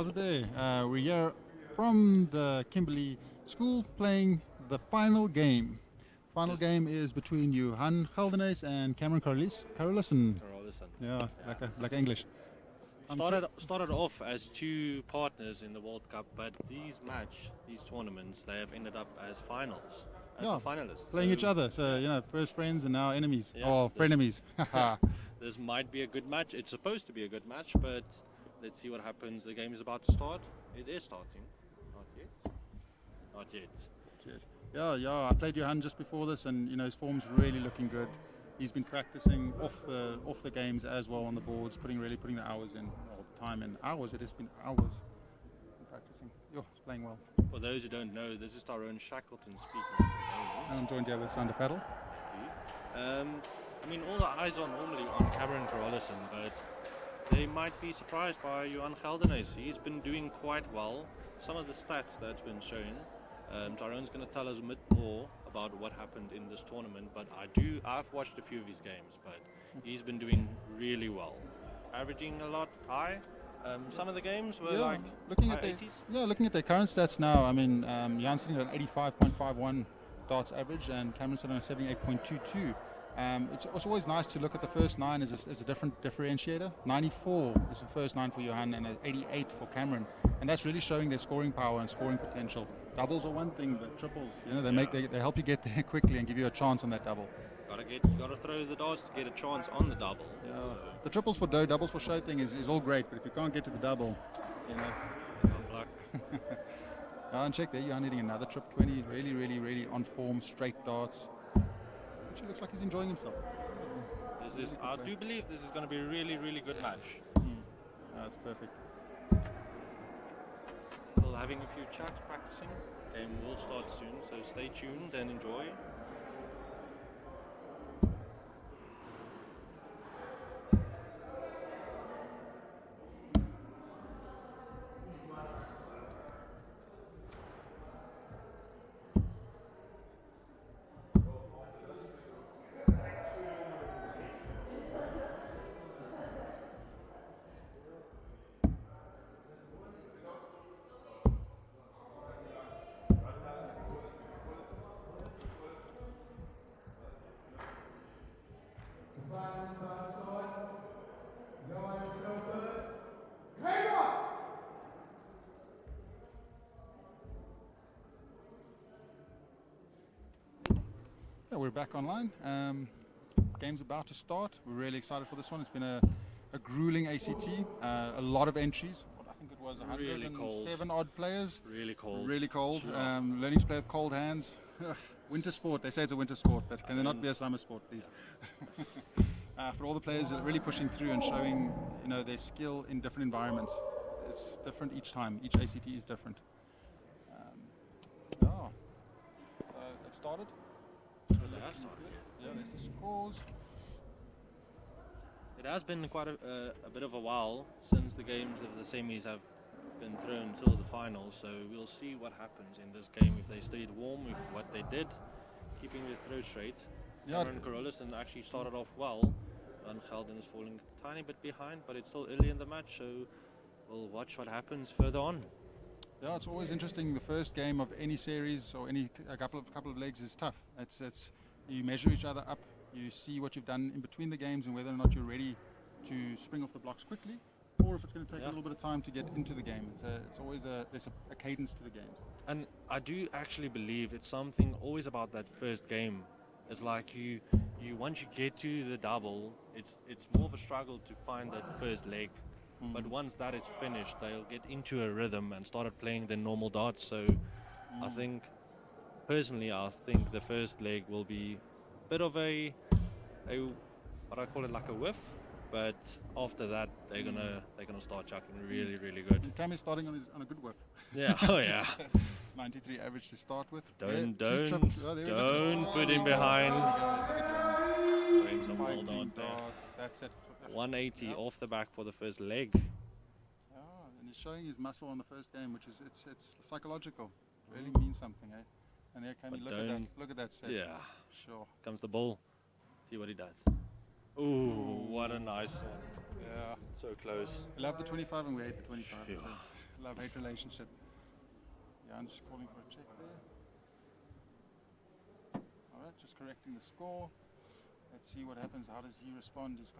How's it there? We're here from the Kimberley school playing the final game. Final game is between Johan Geldenes and Cameron Carolison. Yeah, like English. Started off as two partners in the World Cup, but these tournaments, they have ended up as finals, as the finalists. Playing each other. So, first friends and now enemies. Yeah, or frenemies. This might be a good match. It's supposed to be a good match, but let's see what happens. The game is about to start. It is starting. Not yet. Not yet. Yeah. I played Johan just before this, and his form's really looking good. He's been practicing off the games as well on the boards, putting the hours in, all the time in hours. It has been hours practicing. He's playing well. For those who don't know, this is Tyrone Shackleton speaking. And I'm joined here with Sander Paddle. All the eyes are normally on Cameron Carolison, but they might be surprised by Johan Geldenes. He's been doing quite well. Some of the stats that's been shown. Tyrone's going to tell us a bit more about what happened in this tournament, but I've watched a few of his games, but he's been doing really well. Averaging a lot high. Some of the games were looking at 80s. Looking at their current stats now, Jan's sitting at 85.51 darts average and Cameron's sitting at 78.22. It's always nice to look at the first nine as a different differentiator. 94 is the first nine for Johan and 88 for Cameron, and that's really showing their scoring power and scoring potential. Doubles are one thing, but triples, they help you get there quickly and give you a chance on that double. Gotta throw the darts to get a chance on the double. Yeah. So. The triples for dough, doubles for show thing is all great, but if you can't get to the double, it's luck. And check there, Johan hitting another trip 20, really on form, straight darts. Actually looks like he's enjoying himself. I do believe this is going to be a really good match. That's perfect. Still having a few chats practicing. Game will start soon, so stay tuned and enjoy. We're back online. Game's about to start. We're really excited for this one. It's been a grueling ACT. A lot of entries. I think it was 107 odd players. Really cold. Sure. Learning to play with cold hands. Winter sport. They say it's a winter sport, but can there not be a summer sport, please? For all the players that are really pushing through and showing, their skill in different environments. It's different each time. Each ACT is different. It started. There's the scores. It has been quite a bit of a while since the games of the semis have been thrown till the finals, so we'll see what happens in this game if they stayed warm with what they did, keeping their throw straight. Cameron Carolison actually started off well, and Gelden is falling a tiny bit behind, but it's still early in the match, so we'll watch what happens further on. Yeah, it's always interesting. The first game of any series or a couple of legs is tough. It's you measure each other up. You see what you've done in between the games and whether or not you're ready to spring off the blocks quickly, or if it's going to take a little bit of time to get into the game. It's always there's a cadence to the games. And I do actually believe it's something always about that first game. It's like you once you get to the double, it's more of a struggle to find that first leg. But once that is finished, they'll get into a rhythm and started playing their normal darts. So I think the first leg will be a bit of a what I call it, like a whiff. But after that, they're gonna start chucking really good. Cam is starting on a good whiff. Yeah, oh yeah. 93 average to start with. Don't put him behind. Bring some more darts there. That's it. 180 off the back for the first leg. Yeah, and he's showing his muscle on the first game, which is it's psychological. It really means something, eh? And there came look at that set. Yeah. Sure. Comes the ball. See what he does. Ooh, what a nice one. Yeah. So close. We love the 25 and we hate the 25. Yeah. love-hate relationship. Johan's just calling for a check there. All right, just correcting the score. Let's see what happens. How does he respond? He's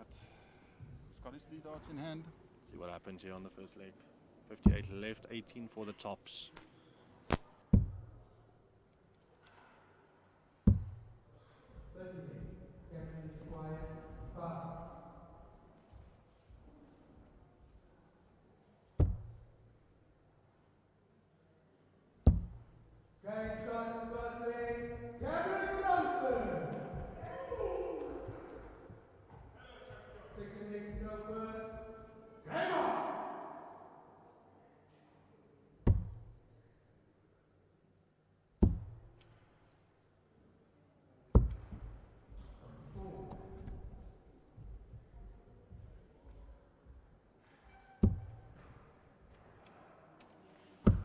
got his 3 darts in hand. See what happens here on the first leg. 58 left, 18 for the tops.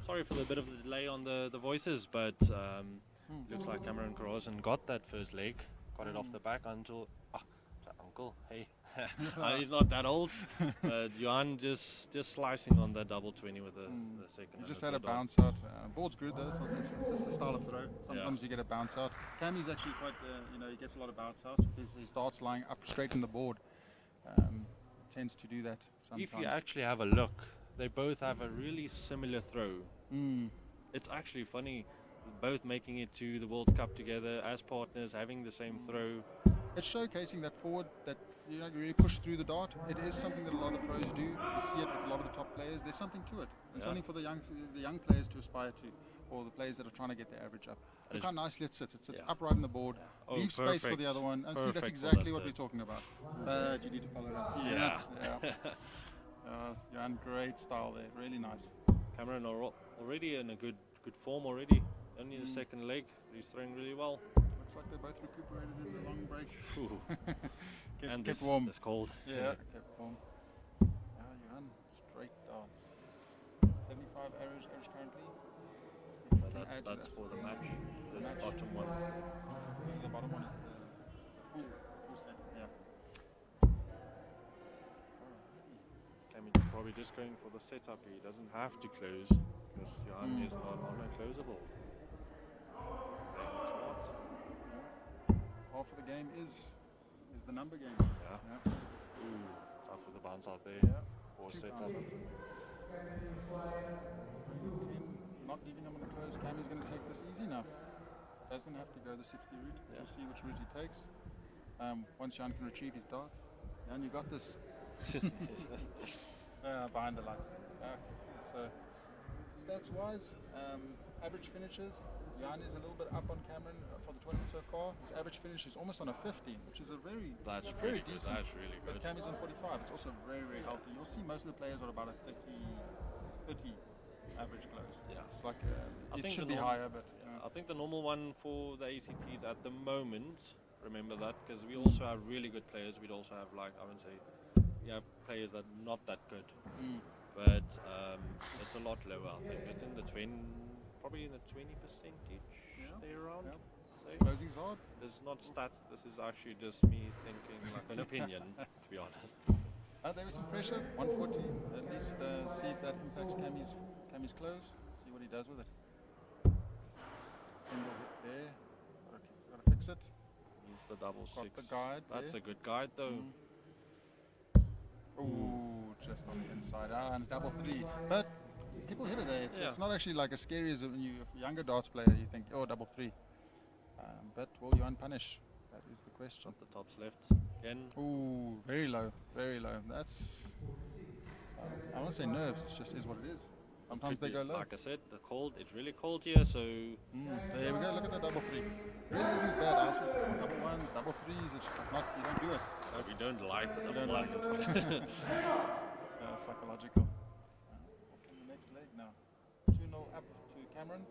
Sorry for the bit of a delay on the voices, but looks like Cameron Carlson got that first leg, got it off the back until uncle, hey, he's not that old, but Johan just slicing on that double 20 with the second. He just had a bounce out. Board's good though, so it's the style of throw. Sometimes you get a bounce out. Cammy's actually quite, he gets a lot of bounce out. His darts lying up straight in the board. Tends to do that sometimes. If you actually have a look, they both have a really similar throw. It's actually funny, both making it to the World Cup together as partners, having the same throw. It's showcasing that forward, that you really push through the dart. It is something that a lot of the pros do. You see it with a lot of the top players. There's something to it, and something for the young players to aspire to, or the players that are trying to get their average up. Look how nicely it sits. It sits upright in the board. Leave space for the other one. And see, that's exactly what we're talking about. But you need to follow it up. Johan, great style there. Really nice. Cameron already in a good form already. Only the second leg. He's throwing really well. Looks like they both recuperated in the long break. kept warm. It's cold. Yeah, kept warm. Johan, straight darts. 75 average currently. That's for the match. The bottom one. The bottom one is the full set. Yeah. Cammy's probably just going for the setup. He doesn't have to close because Johan is not closable. Half of the game is the number game. Yeah. Ooh, tough with the bounce out there. Yeah. Or setup. Not leaving him on the close. Cammy's going to take this easy now. Doesn't have to go the 60 route. We'll see which route he takes. Once Johan can retrieve his darts. Johan, you got this. Behind the lights. So stats-wise, average finishes. Johan is a little bit up on Cameron for the tournament so far. His average finish is almost on a 50, which is a very decent. That's really good. But Cammy's on 45. It's also very, very healthy. You'll see most of the players are about a 30 average close. Yeah. It's like it should be higher, but I think the normal one for the ACTs at the moment. Remember that, because we also have really good players. We'd also have, like, I would say, we have players that are not that good, but it's a lot lower. I think it's in the probably in the 20% there around. So closing's hard. This is not stats. This is actually just me thinking, like an opinion, to be honest. There was some pressure. 140. At least see if that impacts Cammy's close. See what he does with it. Single hit there. Gotta fix it. Needs the double Got 6. the guide. That's a good guide, though. Ooh, just on the inside. And a double 3. But people hit it there. It's not actually like as scary as when you're a younger darts player. You think, double 3. But will Johan punish? That is the question. The tops left again. Ooh, very low, very low. That's, I won't say nerves, it just is what it is. Sometimes they go low. Like I said, it's really cold here, so... There we go, look at the double 3. It really isn't as bad. Double 1s, double 3s, it's just like you don't do it. We don't like the double 1. Like it. Psychological. On the next leg now. 2-0 up to Cameron.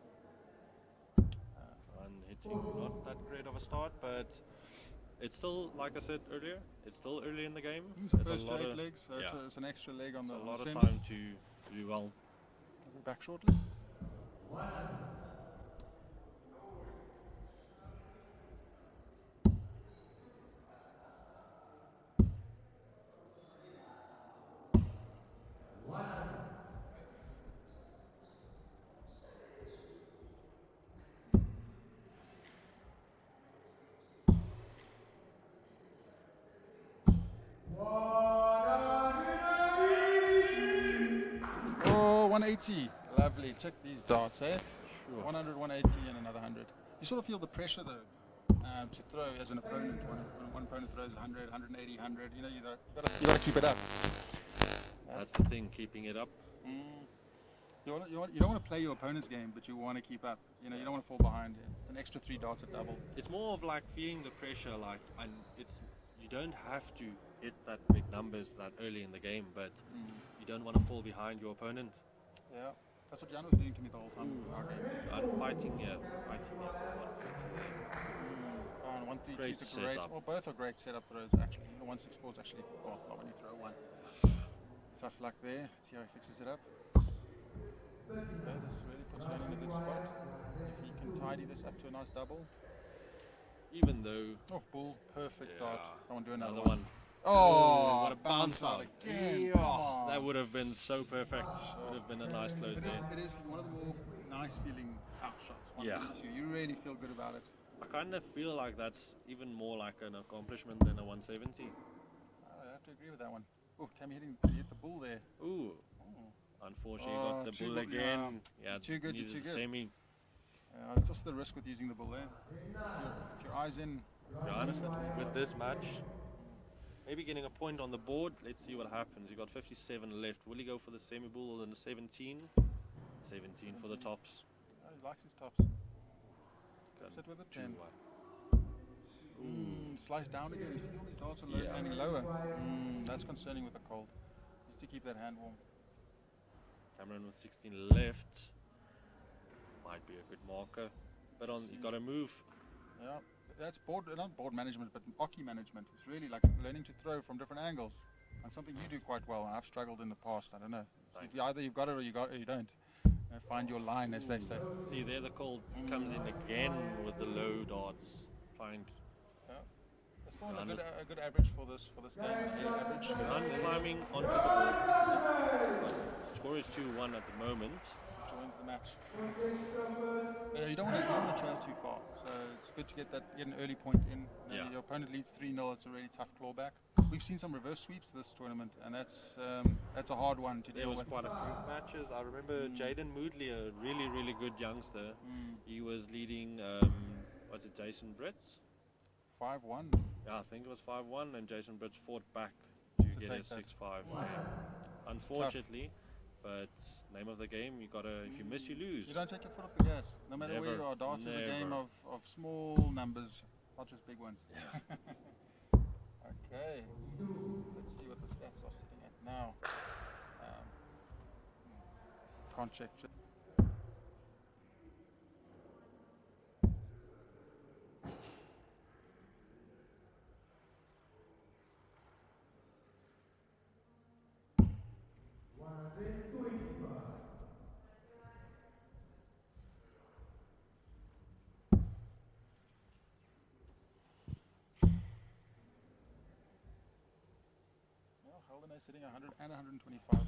And hitting not that great of a start, but it's still, like I said earlier, it's still early in the game. First 8 legs, so it's an extra leg on the a lot of semis. time to do well. We'll be back shortly. 180. Lovely. Check these darts, eh? Sure. 100, 180, and another 100. You sort of feel the pressure, though, to throw as an opponent. When one opponent throws 100, 180, 100, you know, you got to keep it up. That's the thing, keeping it up. You don't want to play your opponent's game, but you want to keep up. You know, you don't want to fall behind. It's an extra 3 darts at double. It's more of like feeling the pressure, like, and you don't have to hit that big numbers that early in the game, but you don't want to fall behind your opponent. Yeah, that's what Johan was doing to me the whole time. I'm fighting here. And 1-3-2 Great is a great. setup. Well, both are great setup throws actually. You know, 1-6-4 is actually not when you throw one. Tough luck there. Let's see how he fixes it up. Okay, this really puts Johan in a good spot. If he can tidy this up to a nice double. Even though. Oh, bull, perfect dart. I want to do another one. Oh, what a bounce out again. Yeah, that would have been so perfect. Would have been a nice close there. It is one of the more nice feeling out shots. 1-2. You really feel good about it. I kind of feel like that's even more like an accomplishment than a 170. I have to agree with that one. Oh, Cam hit the bull there. Ooh. Unfortunately, got the bull again. Yeah, too good. Semi. It's just the risk with using the bull there. If your eyes in, Johan, with this match, maybe getting a point on the board. Let's see what happens. You got 57 left. Will he go for the semi bull or the 17? 17 for the tops. Oh, he likes his tops. Sit with it 10. Slice down again. You see all these darts are landing lower. That's concerning with the cold. Just to keep that hand warm. Cameron with 16 left. Might be a good marker. But you got to move. Yeah, that's not board management, but hockey management. It's really like learning to throw from different angles. And something you do quite well. I've struggled in the past. I don't know. Either you've got it or you don't. Find your line, as they say. See, there the cold comes in again with the low darts. It's still a good average for this game. Average. Climbing onto the board. Score is 2-1 at the moment. Joins the match. You don't want to trail too far, so it's good to get an early point in. Your opponent leads 3-0. It's a really tough clawback. We've seen some reverse sweeps this tournament, and that's a hard one to deal with. There was quite a few matches. I remember Jaden Moodley, a really, really good youngster. He was leading, Jason Britz? 5-1. Yeah, I think it was 5-1, and Jason Britz fought back to get a 6-5. Unfortunately, but name of the game, you gotta. If you miss, you lose. You don't take your foot off the gas, no matter where you are. Darts is a game of small numbers, not just big ones. Yeah. Okay, let's see what the stats are sitting at now. Can't check. Sitting 100 and 125.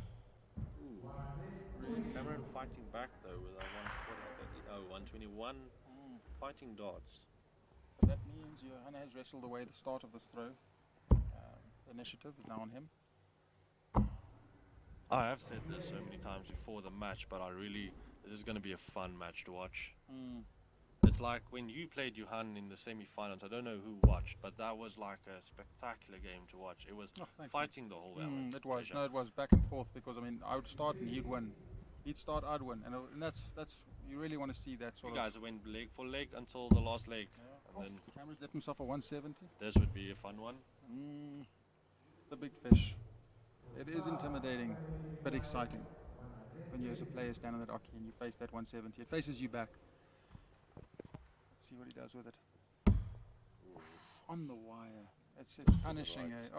Cameron fighting back though with a 121. Fighting darts. But that means Johan has wrestled away the start of this throw. The initiative is now on him. I have said this so many times before the match, but this is going to be a fun match to watch. It's like when you played Johan in the semi-finals. I don't know who watched, but that was like a spectacular game to watch. It was fighting the whole way. It was. No, it was back and forth because I would start and he'd win. He'd start, I'd win, and that's you really want to see that sort of. You guys went leg for leg until the last leg. Yeah. And then Cameron's left himself a 170. This would be a fun one. The big fish. It is intimidating, but exciting when you as a player stand on that hockey and you face that 170. It faces you back. See what he does with it. On the wire. It's punishing. It's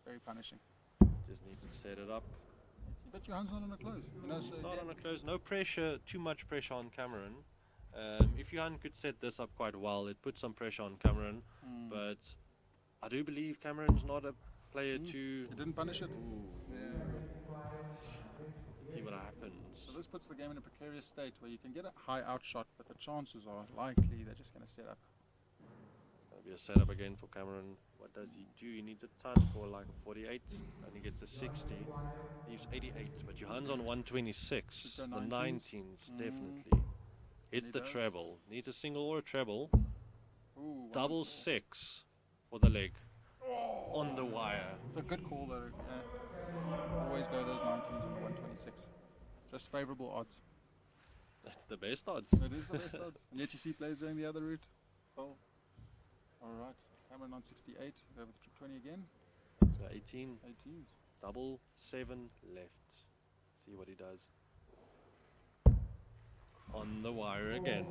very punishing. Just needs to set it up. But Johan's not on a close. It's not on a close. No pressure. Too much pressure on Cameron. If Johan could set this up quite well, it puts some pressure on Cameron. But I do believe Cameron's not a player to. He didn't punish it. See what happens. So this puts the game in a precarious state where you can get a high outshot, but the chances are likely they're just going to set up. Gonna be a setup again for Cameron. What does he do? He needs a ton for like a 48, and he gets a 60. Leaves 88, but Johan's on 126. Should The go 19s, 19s. definitely. Hits he the does. treble. Needs a single or a treble. Ooh, Double 114. 6 for the leg. Oh, On the wire. it's a good call though. Always go those 19s on the 126. Just favourable odds. That's the best odds. It is the best odds. And yet you see players going the other route. Still. Alright. Cameron on 68. Go with 20 again. So 18. 18s. Double 7 left. See what he does. On the wire again.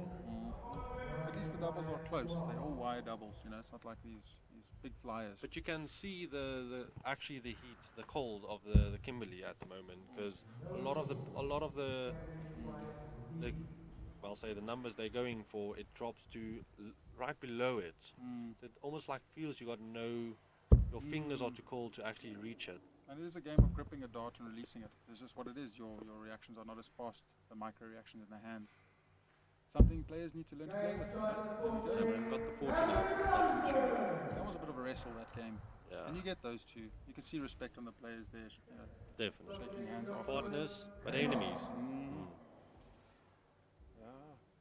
At least the doubles are close. They're all wire doubles. You know, it's not like these big flyers. But you can see the actually the heat, the cold of the Kimberley at the moment, because a lot of the well, say the numbers they're going for, it drops to right below it. It almost like feels you got your fingers are too cold to actually reach it. And it is a game of gripping a dart and releasing it. It's just what it is. Your reactions are not as fast, the micro reactions in the hands. Something players need to learn to play with. Cameron got the 40 now. That was a bit of a wrestle, that game. Yeah. And you get those two. You can see respect on the players there. Definitely. Shaking hands afterwards. Partners, but enemies. Yeah,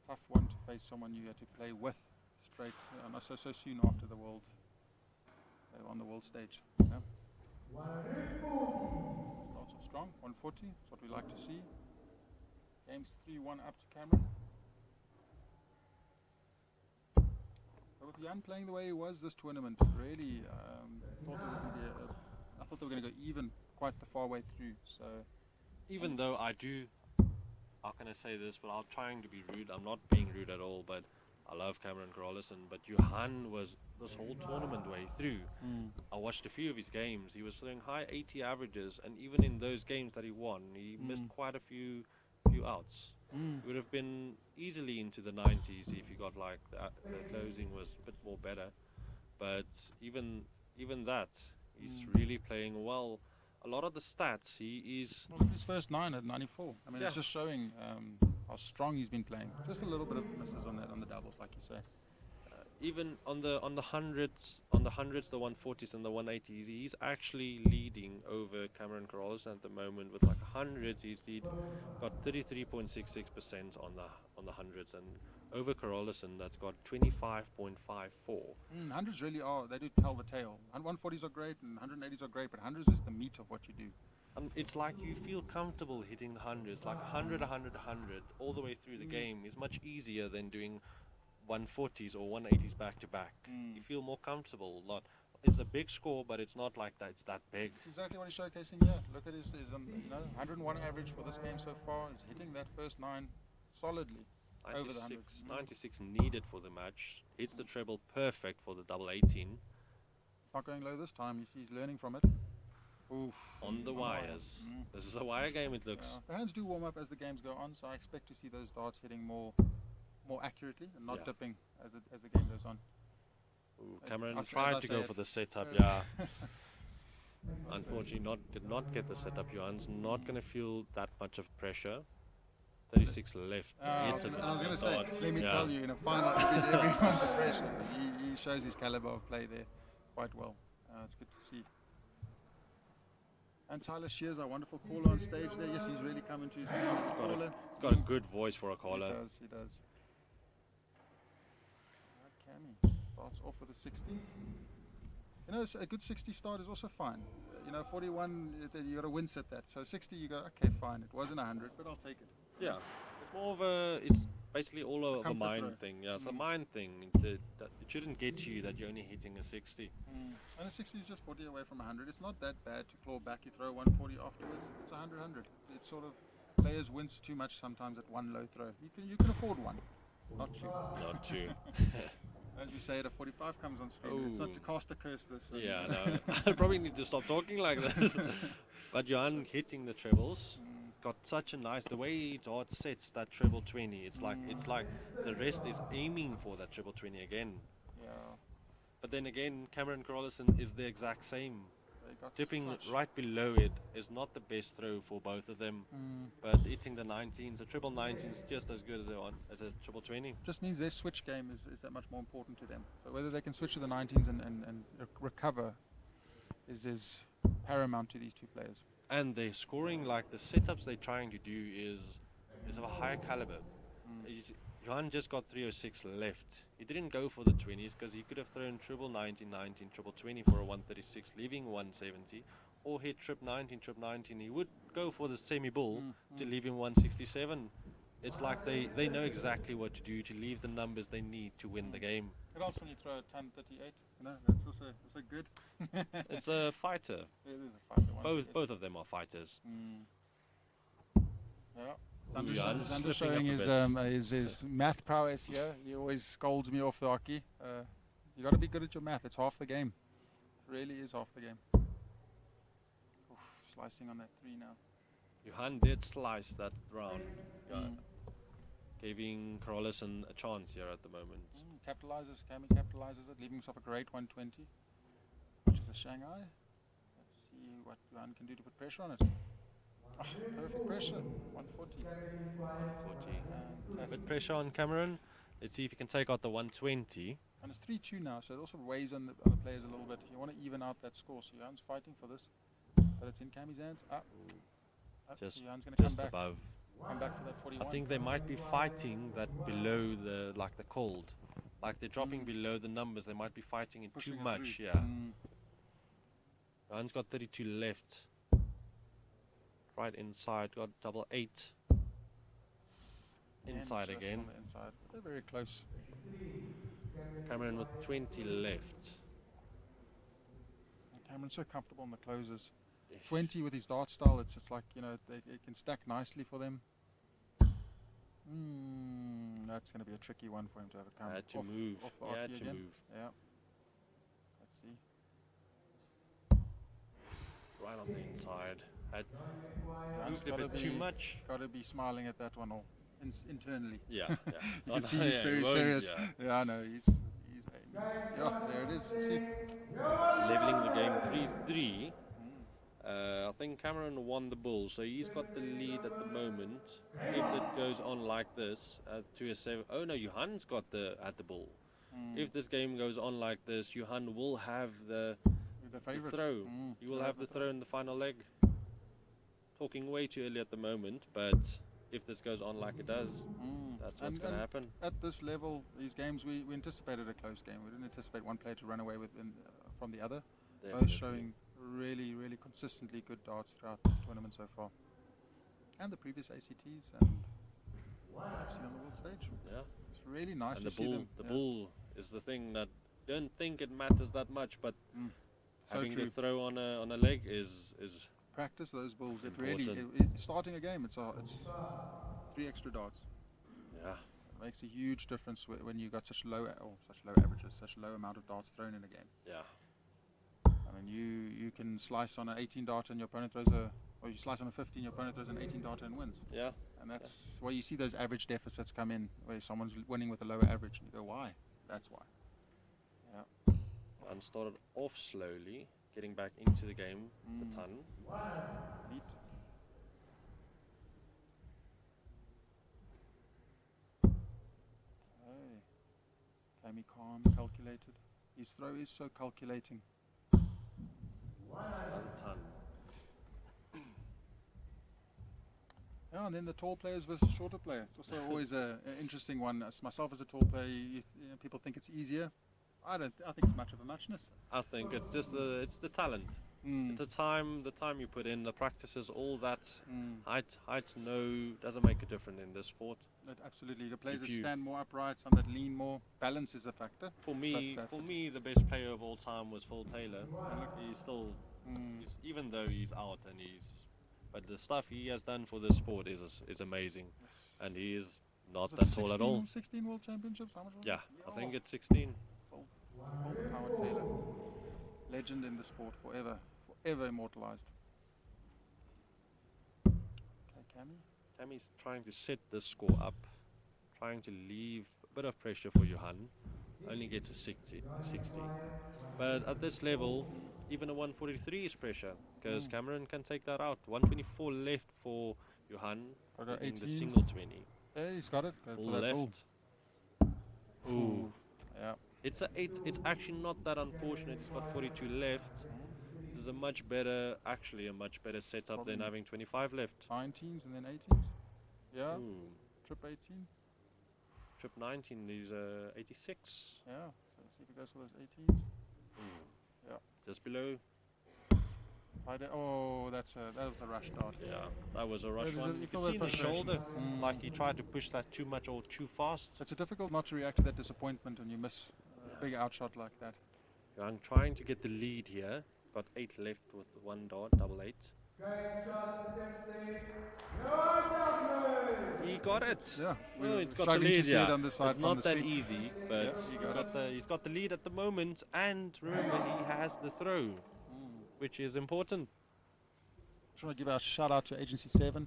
tough one to face someone you had to play with straight, not so soon after the world, on the world stage. Yeah. Starts off strong, 140. That's what we like to see. Game's 3-1 up to Cameron. But with Jan playing the way he was this tournament, really I thought they were going to go even quite the far way through. So, Even though how can I say this without trying to be rude? I'm not being rude at all, but I love Cameron Carlson. But Johan was this whole tournament way through. I watched a few of his games. He was throwing high 80 averages, and even in those games that he won, he missed quite a few outs. He would have been easily into the 90s if he got like the closing was a bit more better. But even that, he's really playing well. A lot of the stats, he is... Well, look at his first 9 at 94. I mean, Yeah. it's just showing how strong he's been playing. Just a little bit of misses on the doubles, like you say. Even on the hundreds, the 140s and the 180s, he's actually leading over Cameron Carlson at the moment with like 100. He's got 33.66% on the hundreds, and over Carlson that's got 25.54. 100s really are. They do tell the tale. 140s are great and 180s are great, but 100s is the meat of what you do. It's like you feel comfortable hitting the hundreds, like 100, 100, 100 all the way through the game is much easier than doing 140s or 180s back to back. You feel more comfortable. It's a big score, but it's not like that. It's that big. It's exactly what he's showcasing here. Look at his 101 average for this game so far. He's hitting that first 9 solidly over the 100s. 96 needed for the match. Hits the treble perfect for the double 18. Not going low this time. He's learning from it. Oof. On the wires. This is a wire game, it looks. Yeah. The hands do warm up as the games go on, so I expect to see those darts hitting more accurately and not dipping as the game goes on. Ooh, Cameron As tried I to say go it. for the setup, yeah. Unfortunately, did not get the setup. Johan's not going to feel that much of pressure. 36 left. Hits it And I was going to with the say, dart. let me tell you, in a final, everyone's a pressure. He shows his caliber of play there quite well. It's good to see. And Tyler Shears, our wonderful caller on stage there. Yes, he's really coming to his own. He's got a good voice for a caller. He does. Cammy starts off with a 60. You know, a good 60 start is also fine. 41, you got to wince at that. So 60, you go, okay, fine. It wasn't 100, but I'll take it. Yeah, it's more of it's basically all of a mind thing. Yeah, it's a mind thing. It shouldn't get you that you're only hitting a 60. And a 60 is just 40 away from 100. It's not that bad to claw back. You throw 140 afterwards. It's 100. It's sort of, players wince too much sometimes at one low throw. You can afford one, not two. Not two. As we say, the 45 comes on screen. It's not to cast a curse this. Yeah, no. I probably need to stop talking like this. But Johan hitting the trebles. Got such a nice, the way he dart sets that treble 20, it's like the rest is aiming for that treble 20 again. Yeah. But then again, Cameron Carlson is the exact same. Tipping such- right below it is not the best throw for both of them, but hitting the 19s, a triple 19 is just as good as a triple 20. Just means their switch game is that much more important to them. So whether they can switch to the 19s and recover is paramount to these two players. And they're scoring, like the setups they're trying to do is of a higher caliber. Johan just got 306 left. He didn't go for the 20s because he could have thrown triple 19, 19, triple 20 for a 136, leaving 170, or hit trip 19, trip 19. He would go for the semi-bull to leave him 167. It's like they know exactly what to do to leave the numbers they need to win the game. It helps when you throw a 10-38. You know, that's also good. It's a fighter. It is a fighter. Both of them are fighters. Yeah. Ooh, Johan's Zander slipping showing up a his math prowess here. He always scolds me off the hockey. You got to be good at your math. It's half the game. It really is half the game. Oof, slicing on that 3 now. Johan did slice that round, giving Carolison a chance here at the moment. Cami capitalizes it, leaving himself a great 120, which is a Shanghai. Let's see what Johan can do to put pressure on it. Oh, perfect pressure, 140. 140. Bit pressure on Cameron. Let's see if he can take out the 120. And it's 3-2 now, so it also weighs on the players a little bit. You want to even out that score, so Johan's fighting for this. But it's in Cami's hands. Just, so Johan's going to just come back. above. Come back for that 41. I think they might be fighting that below the cold. Like they're dropping below the numbers. They might be fighting it Pushing too it much. through. Yeah. Johan's got 32 left. Right inside, got double 8. Inside And again. on the inside. They're very close. Cameron with 20 left. Cameron's so comfortable in the closes. 20 with his dart style, it's like, you know, it can stack nicely for them. That's going to be a tricky one for him to have it come Had to off, move. off the He had hockey to again. move. Yeah. Let's see. Right on the inside. Had Johan's moved a bit too much. Got to be smiling at that one, or internally. Yeah. You can see he's very serious. Yeah, I know. He's yeah, there it is. You see. Leveling the game 3-3. I think Cameron won the bull, so he's got the lead at the moment. If it goes on like this, to a 7. Oh no, Johan's got the bull. If this game goes on like this, Johan will have the throw. He will have the throw in the final leg. Talking way too early at the moment, but if this goes on like it does, that's what's going to happen. At this level, these games, we anticipated a close game. We didn't anticipate one player to run away from the other. Definitely. Both showing really, really consistently good darts throughout this tournament so far. And the previous ACTs and I've seen on the world stage. Yeah. It's really nice And to see them. The bull is the thing that don't think it matters that much, but having the throw on a leg is practice those bulls. It important. really starting a game. It's 3 extra darts. Yeah. It makes a huge difference when you got such low averages, such low amount of darts thrown in a game. Yeah. I mean, you can slice on an 18 dart and your opponent throws or you slice on a 15, your opponent throws an 18 dart and wins. Yeah. And that's where you see those average deficits come in, where someone's winning with a lower average, and you go, why? That's why. Yeah. And started off slowly, getting back into the game, the ton. Neat. Okay. Cami calm, calculated. His throw is so calculating. Another ton. Yeah, and then the tall players versus shorter player. It's also always an interesting one. As myself as a tall player, people think it's easier. I think it's much of a muchness. I think it's just the talent. It's the time you put in, the practices, all that. Heights doesn't make a difference in this sport. Absolutely, the players that stand more upright, some that lean more. Balance is a factor. For me, the best player of all time was Phil Taylor. He's still, even though he's out but the stuff he has done for this sport is amazing, and he is not that tall at all. 16 World Championships. How much was Yeah, it? I think it's 16. Howard Taylor, legend in the sport, forever immortalized. Okay, Cami. Tammy's trying to set this score up, trying to leave a bit of pressure for Johan. Only gets a 60. But at this level, even a 143 is pressure, because Cameron can take that out. 124 left for Johan, in the single 20. Yeah, he's got it. Go Bull for that left. bull. Ooh. Yeah. It's a 8. It's actually not that unfortunate. He's got 42 left. This is a much better setup Probably than having 25 left. 19s and then 18s. Yeah. Ooh. Trip 18. Trip 19 is 86. Yeah. So see if he goes for those 18s. Yeah. Just below. Oh, that was a rush dart. Yeah, that was a rush Yeah, one. you You feel can see in that the frustration. shoulder, like he tried to push that too much or too fast. It's difficult not to react to that disappointment when you miss a big outshot like that. Young trying to get the lead here. Got 8 left with 1 dart, double 8. He got it. Yeah, Well, it's got the struggling to lead. see it on the side It's from not the that street. easy, but Yes, he got it. he's got the lead at the moment. And remember, he has the throw, which is important. Just want to give a shout out to Agency 7.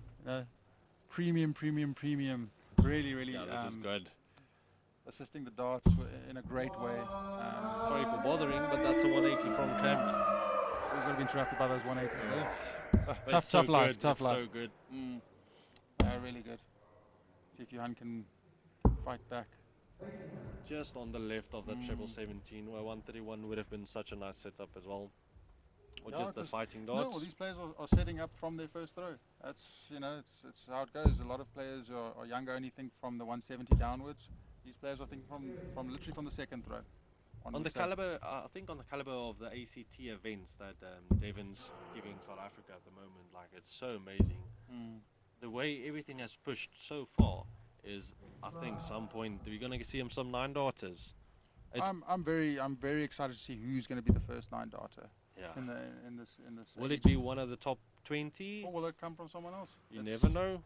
Premium. Really, Yeah, this is good. assisting the darts in a great way. Sorry for bothering, but that's a 180 from Cam. He's going to be interrupted by those 180s there. But Tough it's so life, good, tough it's life. So good. Really good. See if Johan can fight back. Just on the left of that treble 17, where 131 would have been such a nice setup as well. Or Yeah, just the 'cause fighting No, darts. well, these players are setting up from their first throw. That's, it's how it goes. A lot of players are younger, only think from the 170 downwards. These players are thinking from literally from the second throw. On the caliber, I think on the caliber of the ACT events that Devon's giving South Africa at the moment, like it's so amazing. The way everything has pushed so far is, I think, some point we're going to see him some 9 darters. I'm very excited to see who's going to be the first 9 darter Yeah. in this. Will age. it be one of the top 20? Or will it come from someone else? You never know.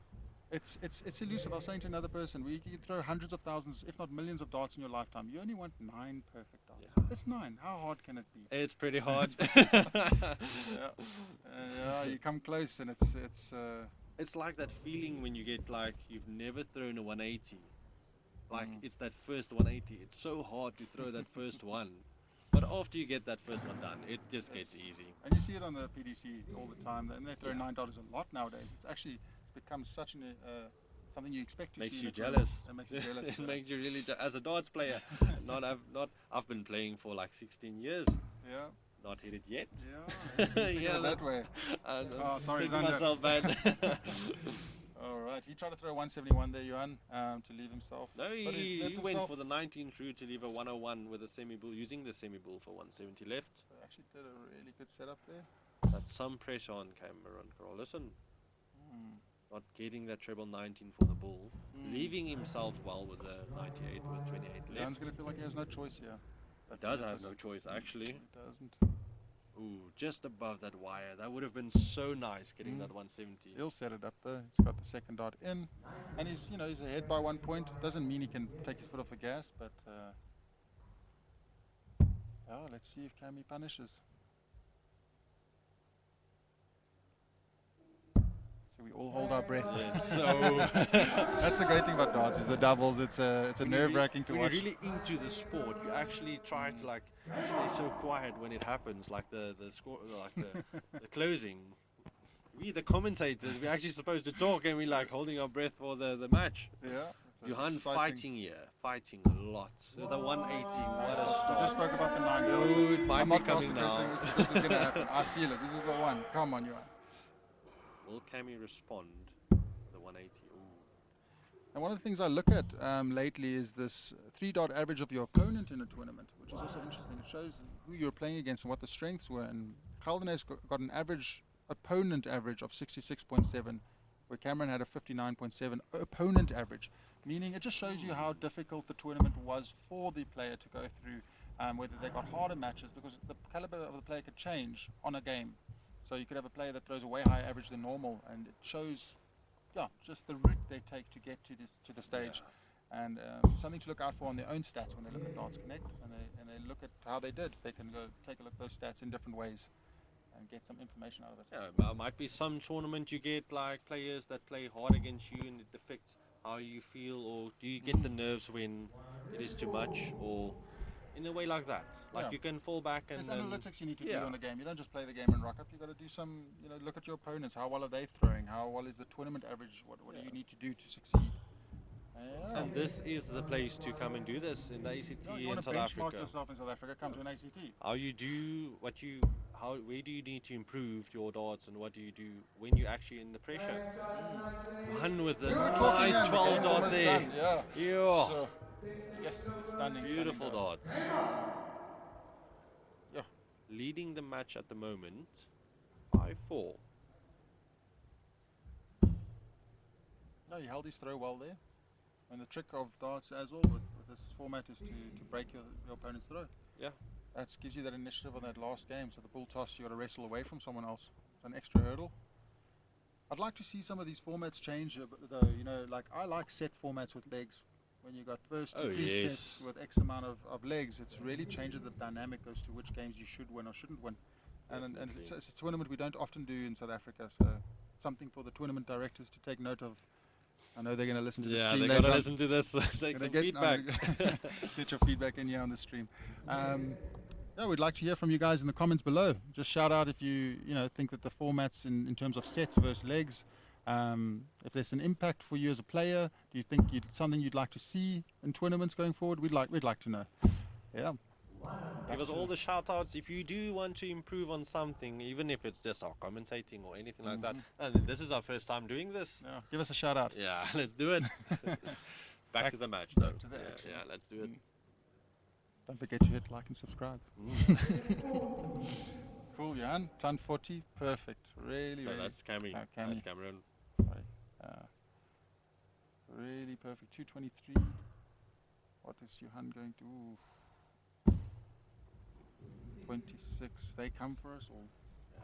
It's elusive. I was saying to another person, you can throw hundreds of thousands, if not millions of darts in your lifetime. You only want 9 perfect darts. Yeah. It's 9. How hard can it be? It's pretty hard. Yeah, you come close and it's It's like that feeling when you get like you've never thrown a 180. Like it's that first 180. It's so hard to throw that first one. But after you get that first one done, it just gets easy. and you see it on the PDC all the time. And they throw $9 a lot nowadays. It's actually become such an something you expect to Makes see. you in a tournament. jealous. It makes you jealous. It makes you really as a darts player. I've been playing for like 16 years. Yeah. Not hit it yet. Yeah. Yeah, that way. Oh, sorry, taking Xander. myself bad. All right. He tried to throw 171 there, Johan, to leave himself. No, But he left went himself. for the 19 through to leave a 101 with a semi-bull, using the semi-bull for 170 left. Actually did a really good setup there. That's some pressure on Cameron Carlson. Not getting that treble 19 for the bull. Leaving himself well with the 98 with 28 left. Johan's going to feel like he has no choice here. He does have no choice, actually. He doesn't. Ooh, just above that wire. That would have been so nice getting that 170. He'll set it up though. He's got the second dart in, and he's ahead by 1 point. Doesn't mean he can take his foot off the gas, but let's see if Cammy punishes. So we all hold our breath. Yes, so That's the great thing about darts is the doubles. It's a nerve-wracking to when watch. you're really into the sport, you actually try to like stay so quiet when it happens, like the score, like the closing. We the commentators, we're actually supposed to talk, and we're like holding our breath for the match. Yeah. it's Johan exciting. fighting here, fighting lots. So the 180, what a We start. just spoke about the 9 No, darts. it might I'm be not coming now. master guessing this is going to happen. I feel it. This is the one. Come on, Johan. Will Cammy respond? The 180. Ooh. And one of the things I look at lately is this 3-dart average of your opponent in a tournament, which is also interesting. It shows who you're playing against and what the strengths were. And Caldene's got an opponent average of 66.7, where Cameron had a 59.7 opponent average, meaning it just shows you how difficult the tournament was for the player to go through, whether they got harder matches, because the caliber of the player could change on a game. So you could have a player that throws a way higher average than normal, and it shows just the route they take to get to the stage. And something to look out for on their own stats when they look at Darts Connect, and they look at how they did. They can go take a look at those stats in different ways and get some information out of it. Yeah, there might be some tournament you get like players that play hard against you and it affects how you feel, or do you get the nerves when it is too much, or in a way like that. Like Yeah. you can fall back and There's analytics you need to do yeah. on the game. You don't just play the game and rock up. You've got to do some, look at your opponents. How well are they throwing? How well is the tournament average? What do you need to do to succeed? Yeah. And this is the place to come and do this in the ACT You want in to South benchmark Africa. yourself in South Africa. Come to an ACT. How you do what you, where do you need to improve your darts, and what do you do when you're actually in the pressure? One with the nice 12 dot there. Done, yeah. Yeah. So, yes, stunning. Beautiful stunning darts. Yeah. Leading the match at the moment, 5-4. No, he held his throw well there. And the trick of darts as well with this format is to break your opponent's throw. Yeah. That gives you that initiative on that last game. So the bull toss, you got to wrestle away from someone else. It's an extra hurdle. I'd like to see some of these formats change, though. Like I like set formats with legs. When you got first to three sets with X amount of legs, it really changes the dynamic as to which games you should win or shouldn't win. And it's a tournament we don't often do in South Africa. So something for the tournament directors to take note of. I know they're going to listen to the stream. Yeah, they're going to listen to this. Take some feedback. Get your feedback in here on the stream. Yeah, we'd like to hear from you guys in the comments below. Just shout out if you think that the formats in terms of sets versus legs, if there's an impact for you as a player. Do you think something you'd like to see in tournaments going forward? We'd like to know. Yeah. Give us all the shout outs if you do want to improve on something, even if it's just our commentating or anything like that. And this is our first time doing this. Yeah, give us a shout out. Yeah, let's do it. Back to the match though. To the action. Yeah, let's do it. Don't forget to hit like and subscribe. Cool, Johan. Ton 40, perfect. Really. That's Cammy. That's Cameron. Sorry. Really perfect. 223. What is Johan going to? 26. They come for us all. Yeah,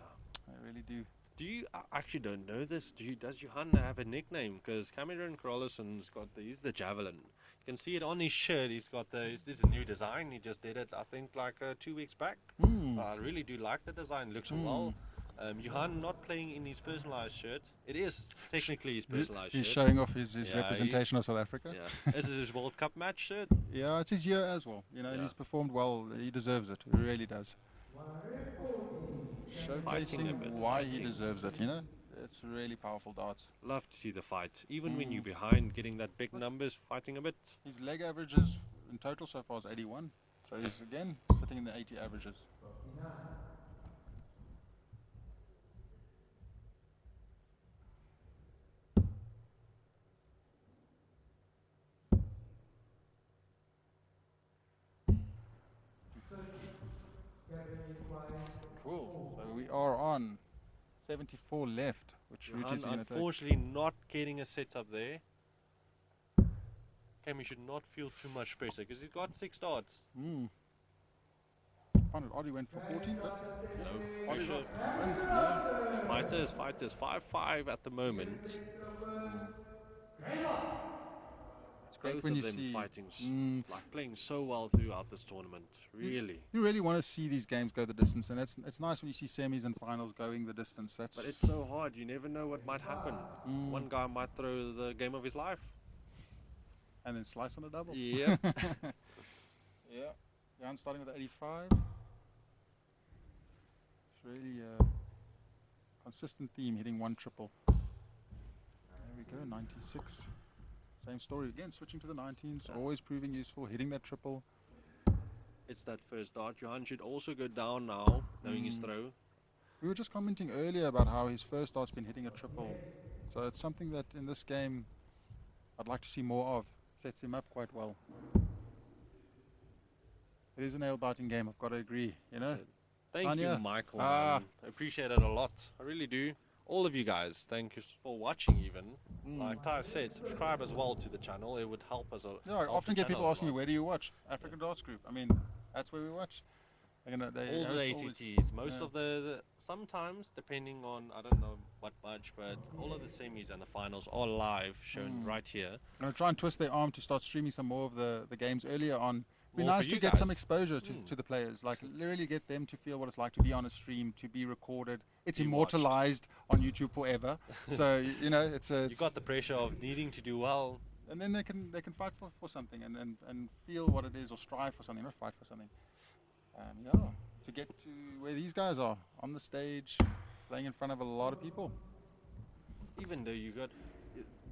they really do. Do you I actually don't know this? Does Johan have a nickname? Because Cameron Carollison's he's the javelin. You can see it on his shirt. He's got this is a new design. He just did it, I think, like 2 weeks back. I really do like the design. Looks well. Johan not playing in his personalized shirt. It is technically his personalized shirt. He's showing off his representation of South Africa. Yeah. This is his World Cup match shirt. Yeah, it's his year as well. He's performed well. He deserves it. He really does. Showcasing why he deserves it. It's really powerful darts. Love to see the fight. Even when you're behind, getting that big numbers, fighting a bit. His leg averages in total so far is 81. So he's again sitting in the 80 averages. Cool. So we are on 74 left, which Ruji's going to take. Unfortunately, not getting a setup there. Cammy should not feel too much pressure because he's got 6 darts. Oddie went for 14, but No Oddie pressure. wins. Yeah. Fighters, 5-5 at the moment. It's great Both when of you them see fighting, like playing so well throughout this tournament. Really. You really want to see these games go the distance, and it's nice when you see semis and finals going the distance. But it's so hard. You never know what might happen. One guy might throw the game of his life. And then slice on a double. Yeah. Yeah. Jan starting with the 85. It's really a consistent theme, hitting 1 triple. There we go, 96. Same story again, switching to the 19s, always proving useful, hitting that triple. It's that first dart. Johan should also go down now, knowing his throw. We were just commenting earlier about how his first dart's been hitting a triple. So it's something that in this game I'd like to see more of. Sets him up quite well. It is a nail-biting game, I've got to agree, Thank Tanya. you, Michael. I appreciate it a lot. I really do. All of you guys, thank you for watching even. Like Ty said, subscribe as well to the channel. It would help us a lot. Yeah, I often get people asking me, where do you watch? African Darts Group. I mean, that's where we watch. They all the host ACTs. Most of the sometimes, depending on, I don't know what much, but all of the semis and the finals are live, shown right here. I'm going to try and twist their arm to start streaming some more of the games earlier on. It'd be More nice for to you get guys. some exposure to the players, like really get them to feel what it's like to be on a stream, to be recorded. It's Be immortalized on YouTube forever. So, it's You got the pressure of needing to do well. and then they can fight for something and feel what it is or strive for something, not fight for something. Yeah, to get to where these guys are on the stage, playing in front of a lot of people. Even though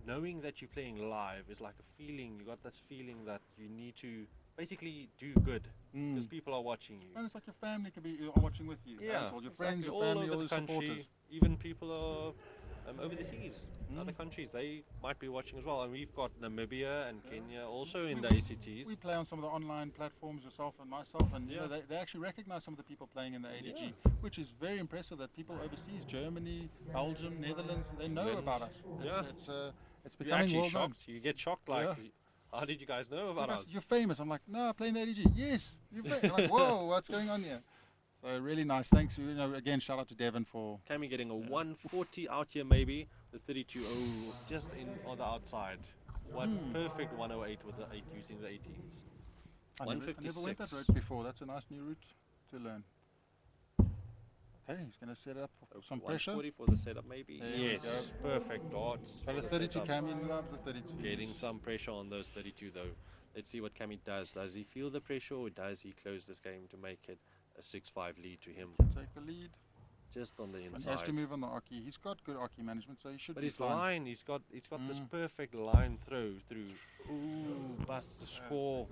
knowing that you're playing live is like a feeling. You got this feeling that you need to basically do good because people are watching you. And it's like your family can be watching with you. Yeah, All your friends, your all family, over all the your country. supporters. Even people are over the seas, other countries, they might be watching as well. And we've got Namibia and Kenya also in the ACTs. We play on some of the online platforms, yourself and myself, and you know, they actually recognize some of the people playing in the ADG, which is very impressive that people overseas, Germany, Belgium, Netherlands, they know about us. It's becoming You're world actually known. shocked. You get shocked like, how did you guys know about us? You're famous. I'm like, no, I play in the ADG. Yes, you're famous. I'm like, whoa, what's going on here? So really nice. Thanks. You know, again, shout out to Devon for. Cammy getting a 140 out here maybe. The 32, just in on the outside. One perfect 108 with the 8 using the 18s. I 156. never went that route before. That's a nice new route to learn. Okay, he's going to set it up for some pressure. 140 for the setup maybe. There Yes, perfect dot. Got a 32. Cammy loves the 32. Getting some pressure on those 32 though. Let's see what Cammy does. Does he feel the pressure or does he close this game to make it a 6-5 lead to him? Take the lead. Just on the inside. He has to move on the Aki. He's got good Aki management, so he should but be his fine. line, he's got this perfect line through. Ooh, busts the score.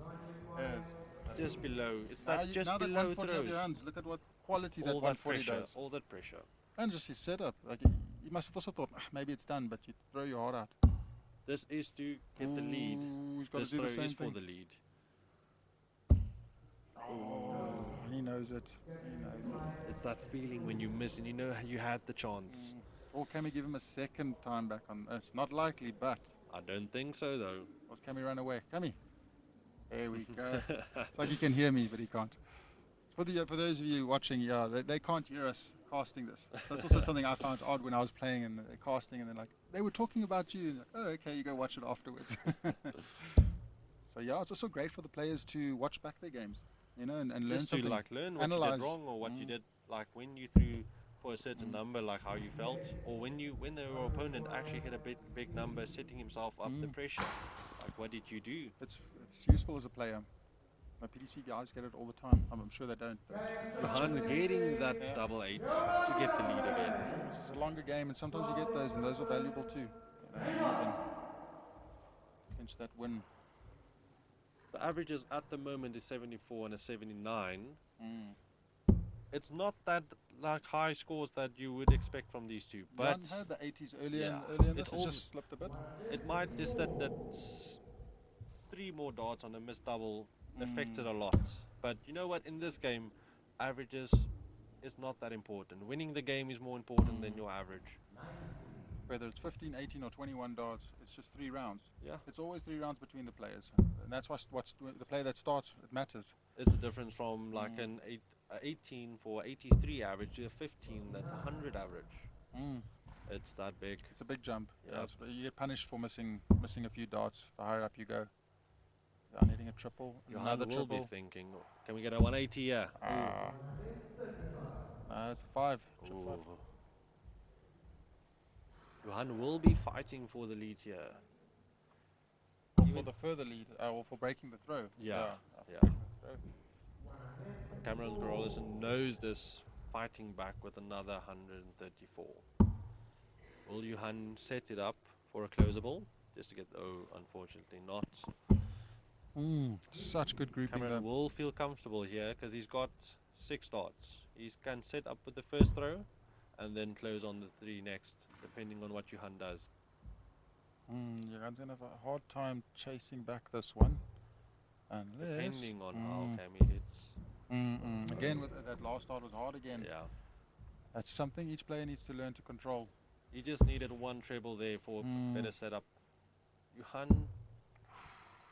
Yes. Just below. It's Now that just now that below 140 of your throws. hands, look at what quality that All that 140 pressure. does. All that pressure. And just his setup. Like you must have also thought, maybe it's done, but you throw your heart out. This is to get the lead. He's got This to do the throw same is thing. for the lead. Oh, he knows it. He knows it. It's that feeling when you miss and you know you had the chance. Or can we give him a second time back on this? Not likely, but. I don't think so though. Or can we run away? Cammy. There we go. It's like he can hear me, but he can't. For those of you watching, they can't hear us casting this. That's also something I found odd when I was playing and casting, and they're like, they were talking about you. Like, oh, okay, you go watch it afterwards. So yeah, it's also great for the players to watch back their games, you know, and learn Just something. to like learn what analyze. you did wrong or what you did, like when you threw for a certain number, like how you felt, or when the opponent actually hit a big number, setting himself up the pressure. Like what did you do? It's useful as a player. My PDC guys get it all the time. I'm sure they don't. Johan getting that double 8 to get the lead again. This is a longer game, and sometimes you get those, and those are valuable too. You know, even clinch that win. The averages at the moment is 74 and a 79. It's not that like high scores that you would expect from these two, but Jan had the 80s earlier in this. It's just slipped a bit. it might just that 3 more darts on a missed double affected a lot. But you know what? In this game, averages is not that important. Winning the game is more important than your average. Whether it's 15, 18, or 21 darts, it's just 3 rounds. Yeah. It's always 3 rounds between the players, and that's what's the player that starts. It matters. It's the difference from like an 18 for 83 average to a 15 that's 100 average. It's that big. It's a big jump. Yeah. You get punished for missing a few darts. The higher up you go. I'm hitting a triple. Another will triple. be thinking, can we get a 180 here? It's a 5. Ooh. Johan will be fighting for the lead here. For the further lead, or for breaking the throw. Yeah. Cameron Garolison knows this, fighting back with another 134. Will Johan set it up for a closable? Just to get, unfortunately not. Such good grouping there. Cameron will feel comfortable here because he's got 6 darts. He can set up with the first throw and then close on the 3 next, depending on what Johan does. Johan's going to have a hard time chasing back this one. Unless, depending on how Cammy hits. Again, with that last start was hard again. Yeah. That's something each player needs to learn to control. He just needed 1 treble there for better setup. Johan,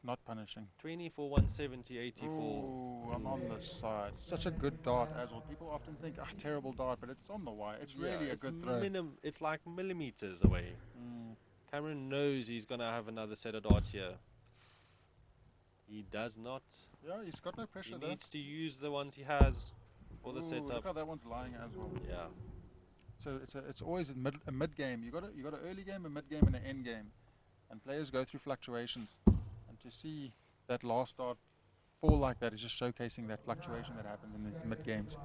not punishing. 20 for 170, 84. Ooh, I'm on this side. Such a good dart as well. People often think, terrible dart, but it's on the wire. It's really a good throw. It's like millimeters away. Cameron knows he's going to have another set of darts here. He does not. Yeah, he's got no pressure there. He needs to use the ones he has for the setup. Look how that one's lying as well. Yeah. So it's always a mid game. You got an early game, a mid game, and an end game. And players go through fluctuations. And to see that last dart fall like that is just showcasing that fluctuation that happens in these mid-games.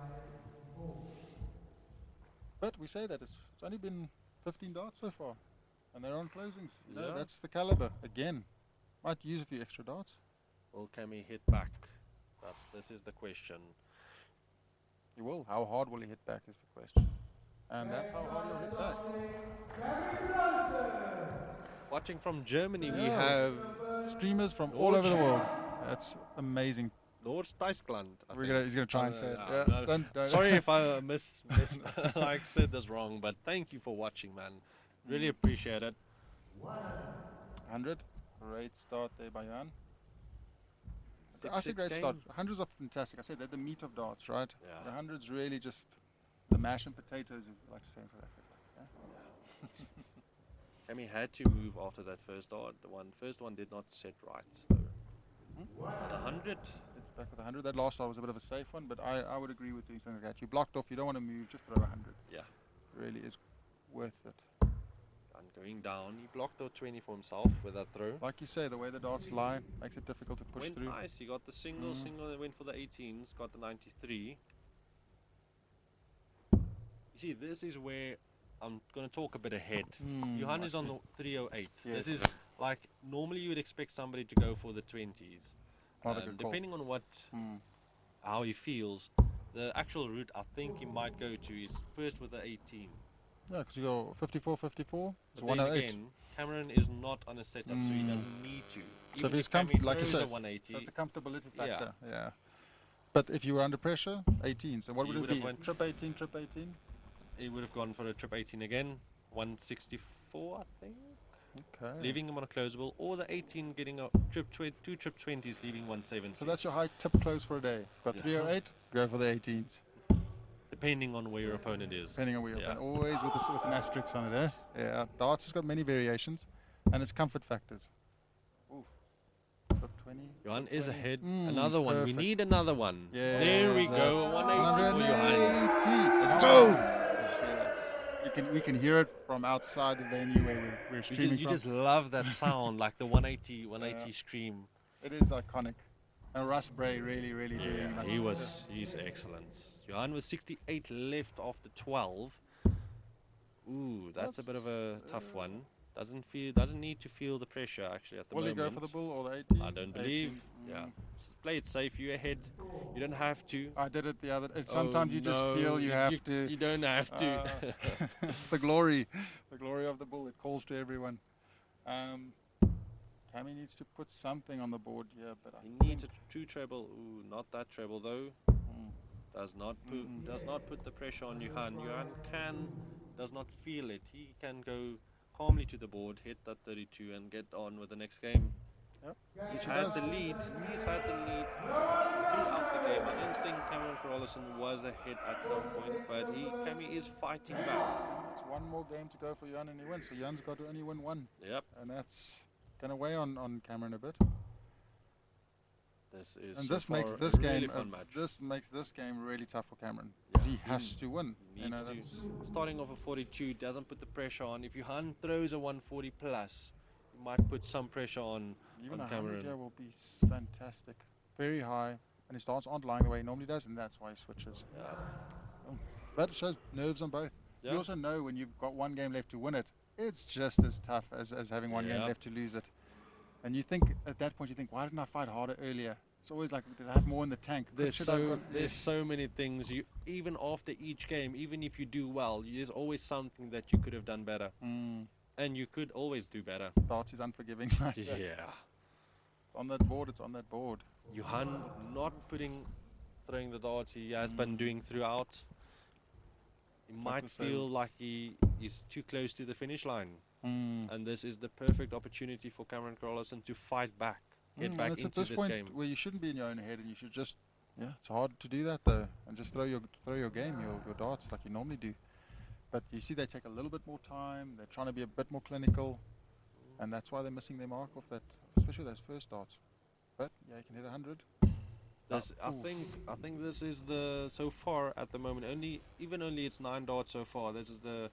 But we say that it's only been 15 darts so far. And they're on closings. You know, Yeah. that's the caliber. Again, might use a few extra darts. Will Cammy hit back? This is the question. He will. How hard will he hit back is the question. And that's how hard he'll hit back. Watching from Germany, we Yeah. have Streamers from all over the world. That's amazing. Noord-Duitsland. He's gonna try and say it. Yeah, no. don't. Sorry if I like said this wrong, but thank you for watching, man. Really appreciate it. 100. Great start there by Johan. I say 6-6 great start. game. 100s are fantastic. I said they're the meat of darts, right? Yeah. The 100s really just the mash and potatoes, as we like to say in South Africa. Yeah? Cammy had to move after that first dart. The first one did not set right. So at 100, It's back with 100. That last start was a bit of a safe one, but I would agree with doing something like that. You blocked off, you don't want to move, just throw 100. yeah. Really is worth it. And going down, he blocked out 20 for himself with that throw. Like you say, the way the darts lie makes it difficult to push Went through. nice. He got the single, then went for the 18s, got the 93. You see, this is where I'm going to talk a bit ahead. Johan is on the 308. Yes. This is like, normally you would expect somebody to go for the 20s. Not a good call. Depending on how he feels, the actual route I think he might go to is first with the 18. Yeah, because you go 54, 54, it's But then 108. again, Cameron is not on a setup, so he doesn't need to. So Even if he's Cammy like you throws a said, 180, that's a comfortability Yeah. factor. Yeah. But if you were under pressure, 18. So what He would it would have be? went- Trip 18, trip 18? he would have gone for a trip 18 again, 164, I think. Okay. Leaving him on a closable, or the 18 getting a two trip 20s, leaving 170. So that's your high tip close for a day. Got Yeah. 308, go for the 18s. depending on where your opponent is. Depending on where you're Yeah. playing. Always with an asterisk on it, eh? Yeah. Darts has got many variations, and it's comfort factors. Ooh. Trip 20. Johan trip is 20. ahead. Mm, Another one. perfect. We need another one. Yeah, There we that's go. 180 for Johan. 180. Let's Oh, go. shit. We can hear it from outside the venue where we're streaming You from. just love that sound, like the 180 scream. It is iconic. And Russ Bray really doing like He's excellent. Johan with 68 left after 12. Ooh, that's a bit of a tough one. Doesn't need to feel the pressure actually at the Will he moment. go for the bull or the 18? I don't believe. 18. Yeah. Play it safe. You ahead. You don't have to. I did it the other. Sometimes you just no, feel you have to. You don't have to. It's the glory of the bull. It calls to everyone. Cammy needs to put something on the board here, but He needs a true treble. Ooh, not that treble though. Does not put the pressure on Johan. Johan does not feel it. He can go calmly to the board, hit that 32, and get on with the next game. Yep. He's had the lead throughout the game. I don't think Cameron Carolison was ahead at some point, but Cammy is fighting back. it's one more game to go for Johan and he wins. So Johan's got to only win one, Yep. and that's going to weigh on Cameron a bit. This is And so this makes far this a really game fun match. this makes this game really tough for Cameron. Yeah. He has to win. You know, Needs that's to. Starting off a 42 doesn't put the pressure on. If Johan throws a 140 plus, he might put some pressure on even a 100 Cameron. here will be fantastic. Very high, and his starts aren't lying the way he normally does, and that's why he switches. Yeah. But it shows nerves on both. Yeah. You also know when you've got one game left to win it, it's just as tough as having one game Yeah. left to lose it. And you think, at that point, why didn't I fight harder earlier? It's always like, did I have more in the tank? There's Should I have there's so many things. Even after each game, even if you do well, there's always something that you could have done better, and you could always do better. Darts is unforgiving. Like that. Yeah. It's on that board, it's on that board. Johan not throwing the darts he has been doing throughout. He might we say. feel like he is too close to the finish line, and this is the perfect opportunity for Cameron Carolison to fight back, get And back it's into at this this point game. where you shouldn't be in your own head, and you should just, it's hard to do that though, and just throw your game, your darts like you normally do. But you see, they take a little bit more time. They're trying to be a bit more clinical, and that's why they're missing their mark off that, especially those first darts. But yeah, you can hit 100. I think this is so far at the moment. Only it's 9 darts so far. This is the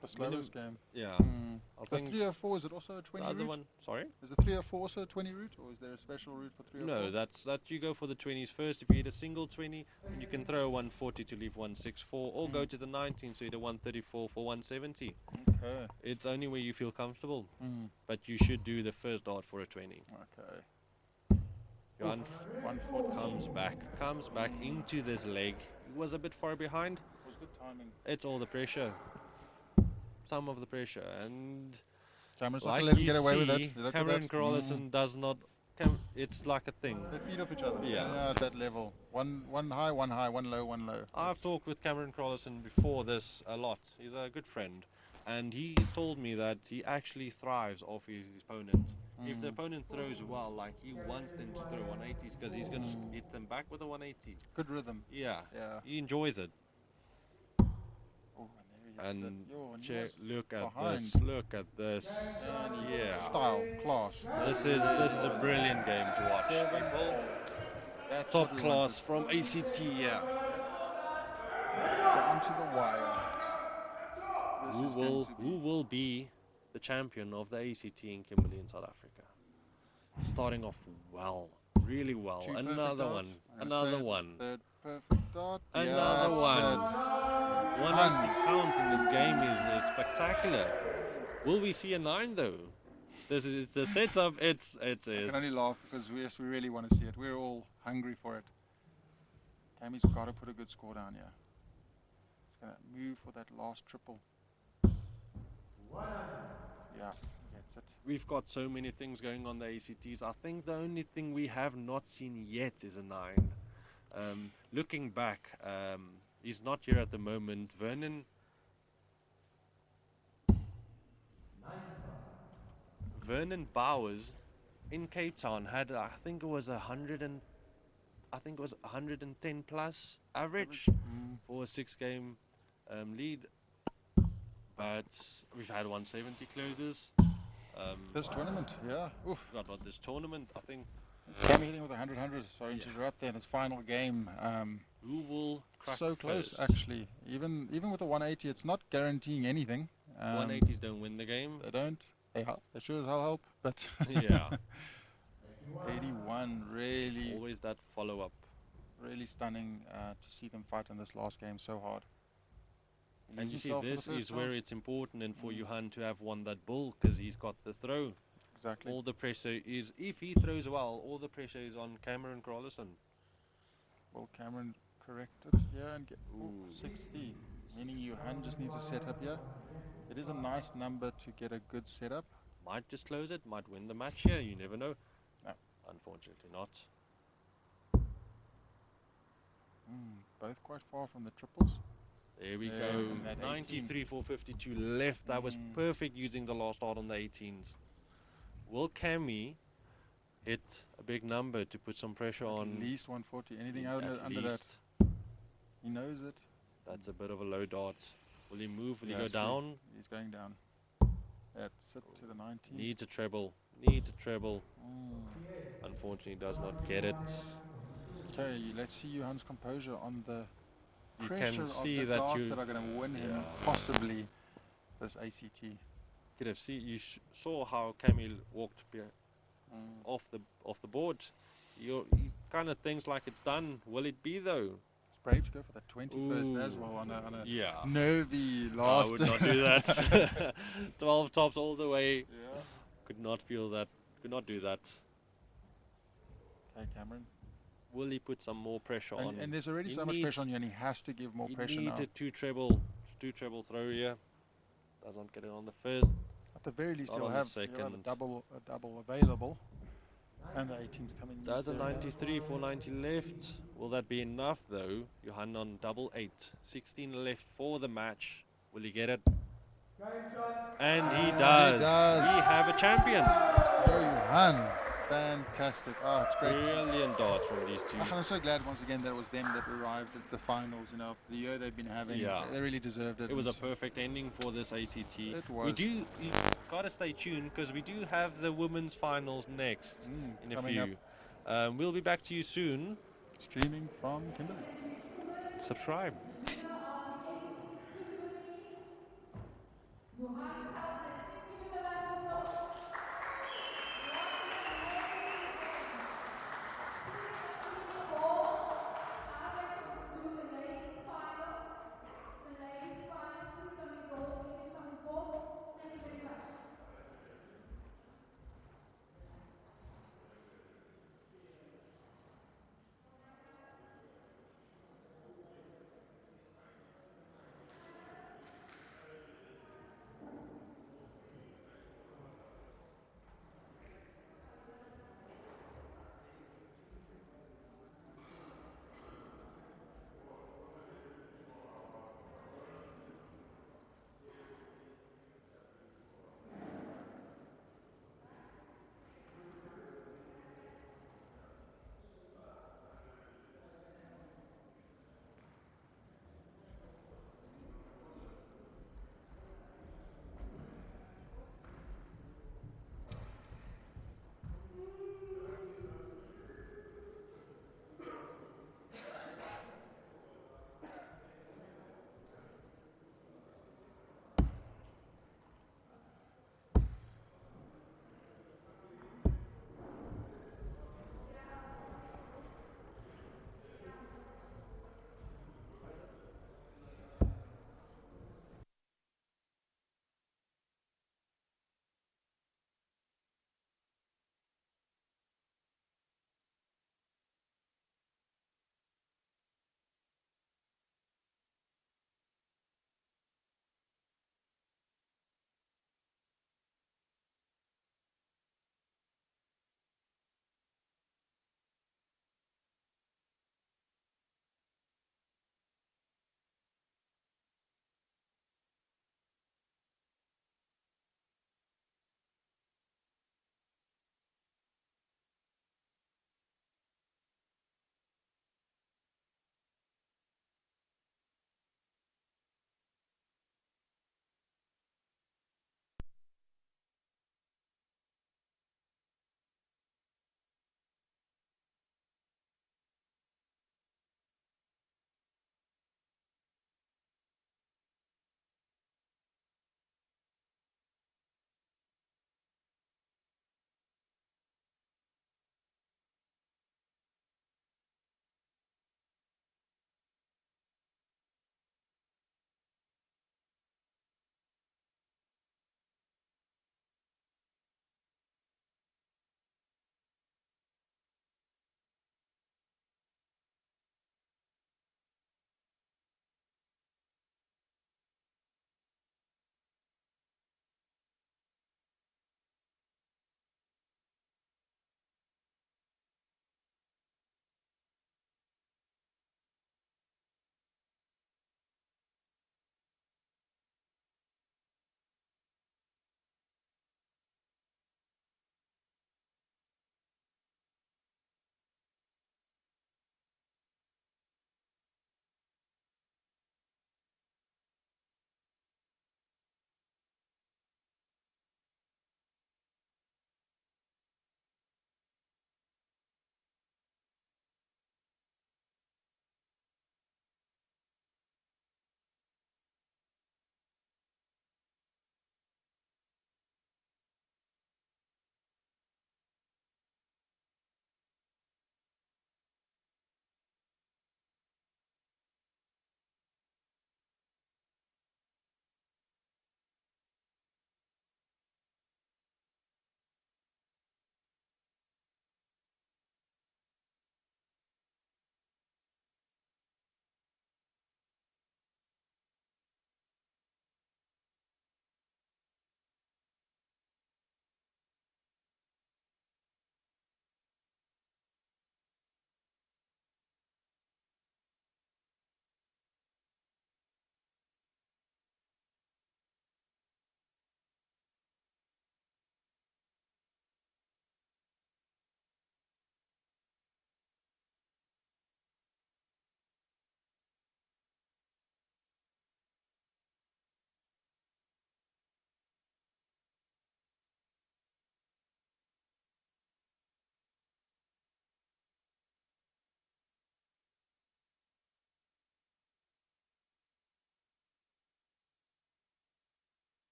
The slowest game. Yeah. I The think 304, is it also a 20 the other route? one. Sorry. Is the 304 also a 20 route, or is there a special route for 304? No, that you go for the 20s first. If you hit a single 20, then you can throw a 140 to leave 164, or go to the 19, so you hit a 134 for 170. Okay. It's only where you feel comfortable, Mm. but you should do the first dart for a 20. Okay. Johan 140. comes back into this leg. He was a bit far behind. It was good timing. It's all the pressure. Some of the pressure, and Cameron's not like going to let him you get away with see, it. Look at Cameron that. Carlson does not. It's like a thing. They feed off each other. Yeah. At that level. One high, one low, one low. I've talked with Cameron Carlson before this a lot. He's a good friend, and he's told me that he actually thrives off his opponent. If the opponent throws well, like he wants them to throw 180s because he's going to hit them back with a 180. Good rhythm. Yeah. Yeah. He enjoys it. Oh, And check, look at behind. this. Look at this. Yeah. Style, class. This is a brilliant game to watch. People. That's Top what we class from ACT. Yeah. wanted. Down to the wire. This is going to Who will be the champion of the ACT in Kimberley in South Africa? Starting off well, really well. Two Another perfect one. darts, and a Another third- one. Third perfect dart. Another that's one. it. 180 pounds in this game is spectacular. Will we see a 9 though? This is the setup. It's I can only laugh because we really want to see it. We're all hungry for it. Tammy's got to put a good score down here. He's going to move for that last triple. Yeah, that's it. We've got so many things going on the ACTs. I think the only thing we have not seen yet is a 9. Looking back, he's not here at the moment. Vernon Bowers in Cape Town had, I think it was 110 plus average for a 6-game lead. But we've had 170 closes. This tournament, yeah. Oof. Not this tournament, I think. Tammy hitting with 100. Sorry to interrupt there in this final game. Who will crack So close, first? actually. Even with a 180, it's not guaranteeing anything. 180s don't win the game. They don't. They help. They sure as hell help. But Yeah. 81, really, Always that follow-up. really stunning to see them fight in this last game so hard. And Easy you see, sell for the this first is where round. it's important and for Johan to have won that bull because he's got the throw. Exactly. All the pressure is, if he throws well, all the pressure is on Cameron Carlson. Well, Cameron corrected here and get 60. Meaning Johan just needs a setup here. It is a nice number to get a good setup. Might just close it, might win the match here, you never know. No. Unfortunately not. Both quite far from the triples. There we Yeah, go. and that 93 for 52 left. That was perfect using the last start on the 18s. Will Cammy hit a big number to put some pressure on? At least 140. Anything At under that. least. He knows it. That's a bit of a low dart. Will he move? Will he Yeah, go still, down? He's going down. That's it to the 19s. Needs a treble. Needs a treble. Unfortunately, does not get it. Okay, let's see Johan's composure on the You pressure can of see the that darts you that are going to win him Yeah. possibly this ACT. could have seen. You saw how Camille walked off the board. He kind of thinks like it's done. Will it be though? It's brave to go for that 21st as well on a Yeah. nervy I last. would not do that. 12 tops all the way. Yeah. Could not feel that. Could not do that. Okay, Cameron. Will he put some more pressure on? And there's already He so much needs- pressure on you, and he has to give more He pressure now. needs a two treble throw here. Does not get it on the first. At the very least, Not he'll on the have a second. double available. And the 18's coming. Does a easy. 93 for 90 left. Will that be enough though? Johan on double 8. 16 left for the match. Will he get it? And he does. We have a champion. Go, Johan. Fantastic. Oh, it's great. Brilliant darts from these two. I'm so glad once again that it was them that arrived at the finals. You know, the year they've been having. Yeah. They really deserved it. It was a It's- perfect ending for this ACT. It We was. you gotta stay tuned because we do have the women's finals next in a coming up. few. We'll be back to you soon. Streaming from Kimberley. Subscribe.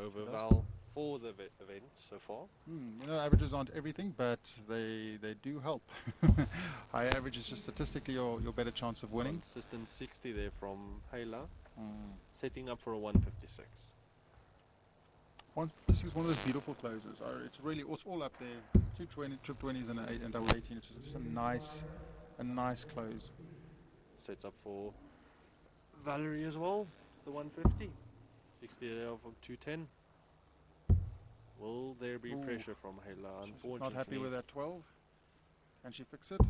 over does. Val for the event so far. You know, averages aren't everything, but they do help. Higher average is just statistically your better chance of winning. Consistent 60 there from Hayla, Mm. setting up for a 156. 156 is one of those beautiful closes. It's all up there. 220, trip 20s and and double 18. It's just a nice close. Sets up for Valerie as well, the 150. 60 there from 210. Will there be Ooh. pressure from Hayla? She's Unfortunately. not happy with that 12. Can she fix it?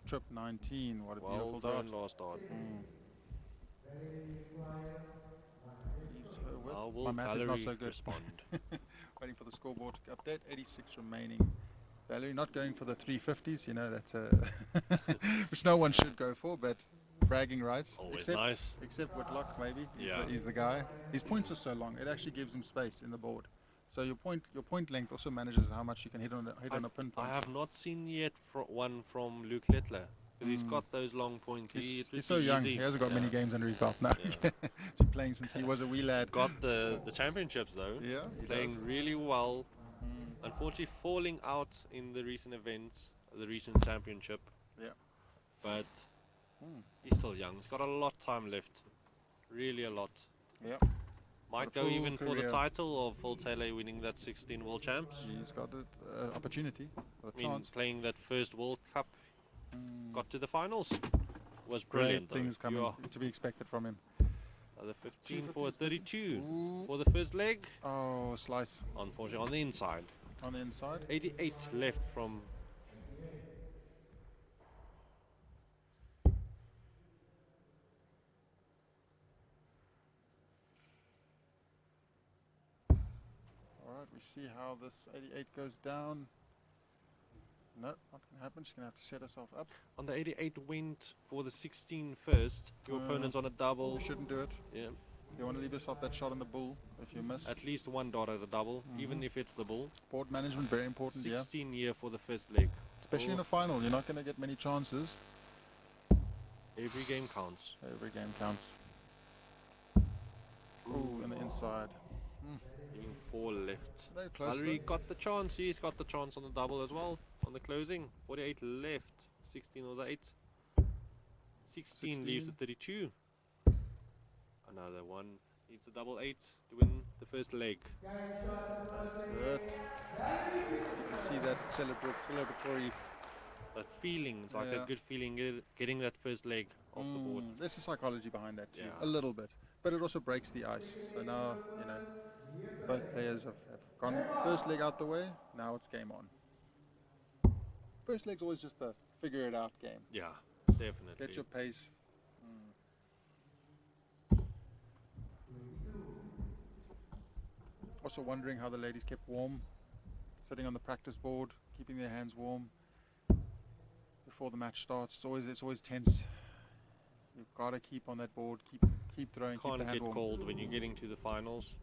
Trip 19. What a Well beautiful thrown dart. last dart. Leaves her with. How My will math is Valerie not so good. respond? Waiting for the scoreboard to update. 86 remaining. Valerie not going for the 350s. You know that's which no one should go for, but bragging rights. Always nice. Except Whitlock, maybe. Yeah. He's the guy. His points are so long; it actually gives him space in the board. So your point length also manages how much you can hit on a pinpoint. I have not seen yet one from Luke Littler, because he's got those long points. He's so young. Easy. He hasn't got many games under his belt now. Yeah. He's been playing since he was a wee lad. Got the championships though. Yeah, he Playing does. really well. Unfortunately, falling out in the recent events, the recent championship. Yeah. But he's still young. He's got a lot time left. Really a lot. Yeah. Might Got a go full even for the career. title of Phil Taylor winning that 16 World Champs. He's got an opportunity, a I mean, chance. playing that first World Cup, got to the finals. Was Great brilliant. though. things coming Yeah. to be expected from him. The 15 for a 32 Ooh. for the first leg. Oh, slice Unfortunately, on the inside. on the inside. 88 left from. All right, we see how this 88 goes down. No, not going to happen. She's going to have to set herself up. On the 88 went for the 16 first. Your opponent's on a double. You shouldn't do it. Yeah. You want to leave yourself that shot on the bull if you miss. At least one dot at the double, even if it's the bull. Board management, very important, 16 year for the first leg. Especially in a final, you're not going to get many chances. Every game counts. Every game counts. Ooh, in the inside. Leaving 4 left. They're close. Valerie though. got the chance. He's got the chance on the double as well. On the closing. 48 left. 16 or the 8. 16 leaves the 32. Another one. Needs the double 8 to win the first leg. Good. You can see that celebratory. That feeling, it's like Yeah. that good feeling, getting that first leg off the board. There's a psychology behind that too, Yeah. a little bit. But it also breaks the ice. So now, you know, both players have gone first leg out the way. Now it's game on. First leg's always just a figure it out game. Yeah, definitely. Get your pace. Also wondering how the ladies kept warm, sitting on the practice board, keeping their hands warm before the match starts. It's always tense. You've got to keep on that board, keep throwing, keep Can't the hand get warm. cold when you're getting to the finals.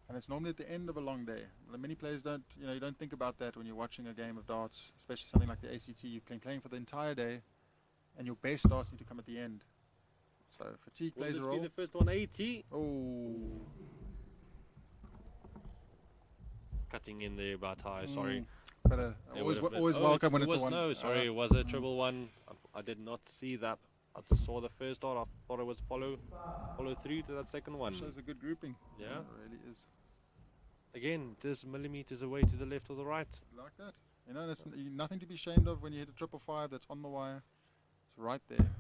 And it's normally at the end of a long day. Many players you don't think about that when you're watching a game of darts, especially something like the ACT. You've been playing for the entire day, and your best darts need to come at the end. So fatigue Will plays this a be role. the first 180? Oh, Cutting in there about high, sorry. but It always would have been- always oh, welcome it when it's a was one. No, sorry, it was a triple one. I did not see that. I just saw the first dot. I thought it was follow through to that second one. Shows a good grouping. Yeah. It really is. Again, just millimeters away to the left or the right. Like that. You know, that's nothing to be ashamed of when you hit a 555 that's on the wire. It's right there.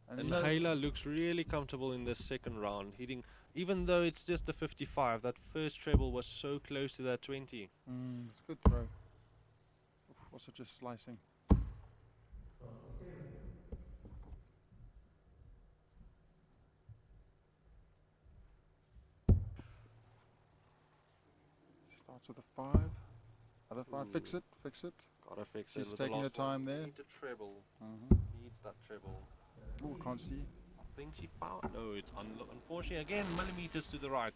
And you know, Hayla looks really comfortable in this second round, hitting, even though it's just a 55, that first treble was so close to that 20. it's a good throw. Oof, also just slicing. Starts with a 5. Other 5, fix it. Gotta fix it She's with the taking her last one. time there. Need a treble. Needs that treble. Oh, can't see. I think she found. No, it's unfortunately again millimeters to the right.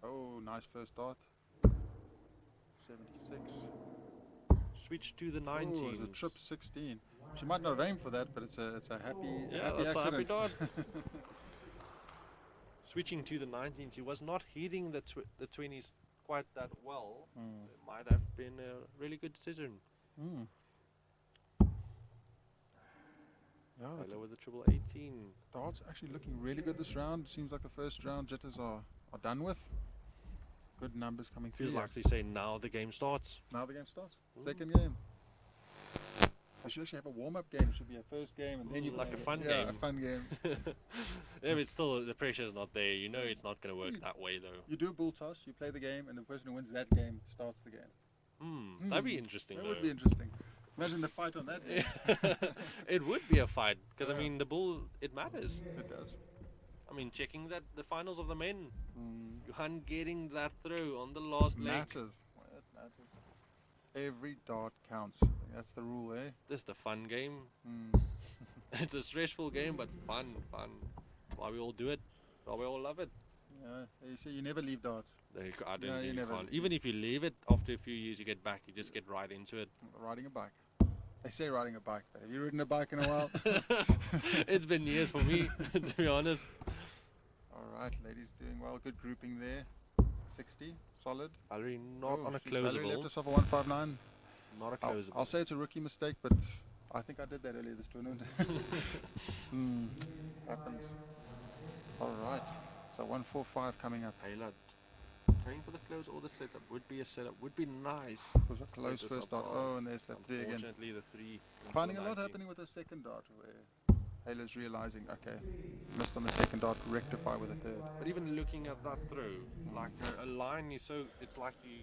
Oh, nice first dart. 76. Switch to the Oh, 19s. it's a trip 16. She might not have aimed for that, but it's a happy Yeah, happy that's a happy accident. dot. switching to the 19s, he was not hitting the 20s quite that well. It might have been a really good decision. Yeah, Hello with the triple 18. darts actually looking really good this round. Seems like the first round jitters are done with. Good numbers coming through. Feels like they say now the game starts. Now the game starts. Second game. We should actually have a warm-up game. It should be a first game and then you like play a fun yeah, game. a fun game. Yeah, but still the pressure is not there. You know it's not going to work that way though. You do a bull toss, you play the game, and the person who wins that game starts the game. That'd be interesting. That though. would be interesting. Imagine the fight on that game. It would be a fight because I mean the bull it matters. It does. I mean checking that the finals of the men, Johan getting that throw on the last leg. Matters. Well, it matters. Every dart counts. I think that's the rule, eh? This is the fun game. It's a stressful game, but fun. Why we all do it? Why we all love it? Yeah, you see, you never leave darts. I don't No, think you you never can't. leave. Even if you leave it after a few years, you get back. You just get right into it. Riding a bike. They say riding a bike. But have you ridden a bike in a while? It's been years for me, to be honest. All right, ladies doing well. Good grouping there. 60, solid. Valerie not on a see, Valerie left closable. us off a 159. Not a closable. I'll say it's a rookie mistake, but I think I did that earlier this tournament. Happens. All right. So 145 coming up. Ayla, going for the close or the setup would be a setup. Would be nice. It was a close This first up dart. bar. Oh, and there's that 3 again. Unfortunately, the 3. Finding a lot 90. happening with the second dart where Ayla's realizing, okay, missed on the second dart, rectify with the third. But even looking at that throw, like a line is so, it's like you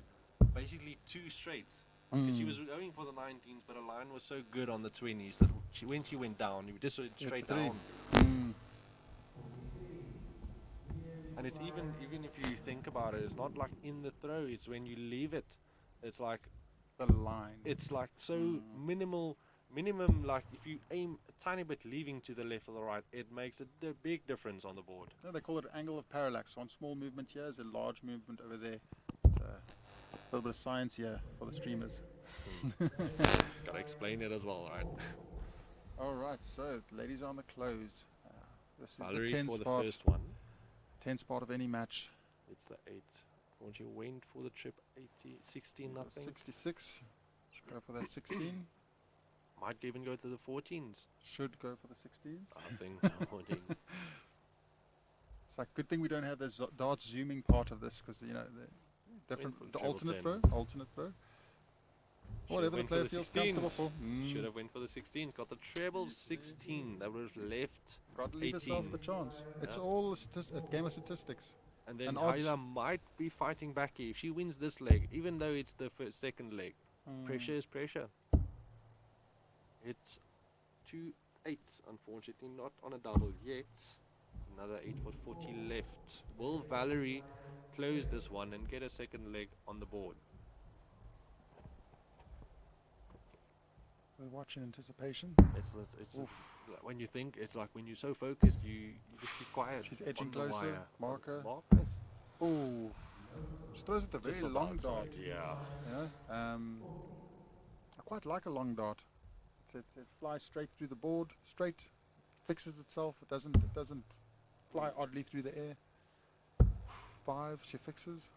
basically 2 straight. Because she was going for the 19s, but a line was so good on the 20s that when she went down, you just went straight three. down. And it's even if you think about it, it's not like in the throw, it's when you leave it. It's like The line. it's like so minimum, like if you aim a tiny bit leaving to the left or the right, it makes a big difference on the board. No, they call it angle of parallax. One small movement here is a large movement over there. So a little bit of science here for the streamers. Gotta explain it as well, right? All right, so ladies on the close. This is Valerie the 10 for the spot. first one. 10 spot of any match. It's the 8. Once you went for the trip 80, 16 nothing. 66. Should go for that 16. Might even go to the 14s. Should go for the 16s. I think 14. It's like good thing we don't have the dart zooming part of this because you know the different for the the triple alternate throw. Whatever the went for player the feels 16s. comfortable for. Should have went for the 16. Got the treble 16. That was left. Got to leave yourself 18. the chance. It's Yeah. all a game of statistics. And then And odds. Hyla might be fighting back here. If she wins this leg, even though it's the second leg, pressure is pressure. It's 2 8s, unfortunately, not on a double yet. Another 8 for 40 left. Will Valerie close this one and get a second leg on the board? We watch in anticipation. It's like when you think, it's like when you're so focused, you just keep quiet. She's edging on the closer. wire. Marker. Markers. Oh, she throws it a very Just on the long outside, dart. yeah. You know? I quite like a long dart. It flies straight through the board, straight, fixes itself. It doesn't fly oddly through the air. 5, she fixes.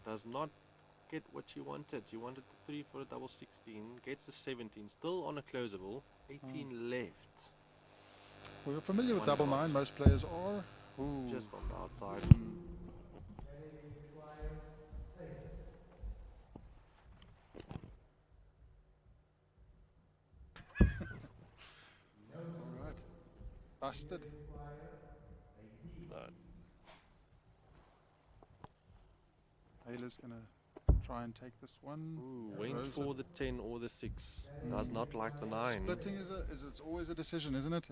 Does not get what you wanted. You wanted the 3 for a double 16. Gets the 17. Still on a closable. 18 left. We're familiar with One double dot. 9. Most players are. Ooh. Just on the outside. All right. Busted. Ayla's gonna try and take this one. Ooh, went Rosa. for the 10 or the 6. Does not like the 9. Splitting is it's always a decision, isn't it?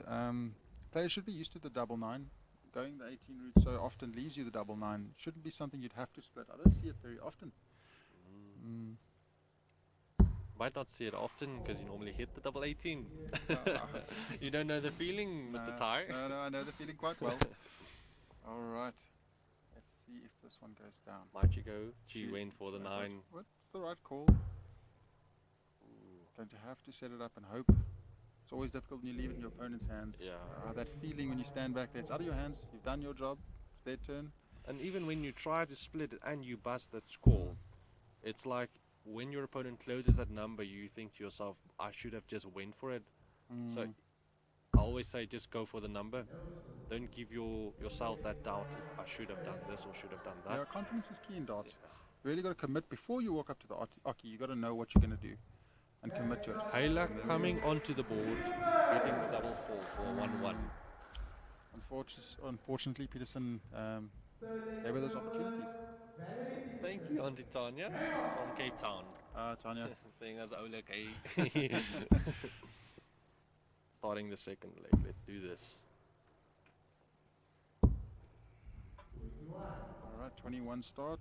Players should be used to the double 9. Going the 18 route so often leaves you the double 9. Shouldn't be something you'd have to split. I don't see it very often. Might not see it often because you normally hit the double 18. You don't know the feeling, Mr. Ty. No, I know the feeling quite well. All right. Let's see if this one goes down. Might you go? She went for the 9. What's the right call? Going to have to set it up and hope. It's always difficult when you leave it in your opponent's hands. Yeah. That feeling when you stand back there, it's out of your hands. You've done your job. It's their turn. And even when you try to split it and you bust that score, it's like when your opponent closes that number, you think to yourself, I should have just went for it. So I always say just go for the number. Don't give yourself that doubt if I should have done this or should have done that. Yeah, confidence is key in darts. You really got to commit before you walk up to the Oki. You got to know what you're going to do and commit to it. Hayla coming onto the board, getting the double fall for 1-1. Unfortunately, Peterson gave her those opportunities. Thank you, Auntie Tanya from Cape Town. Tanya. Saying as Ola K. Starting the second leg. Let's do this. Alright, 21 start.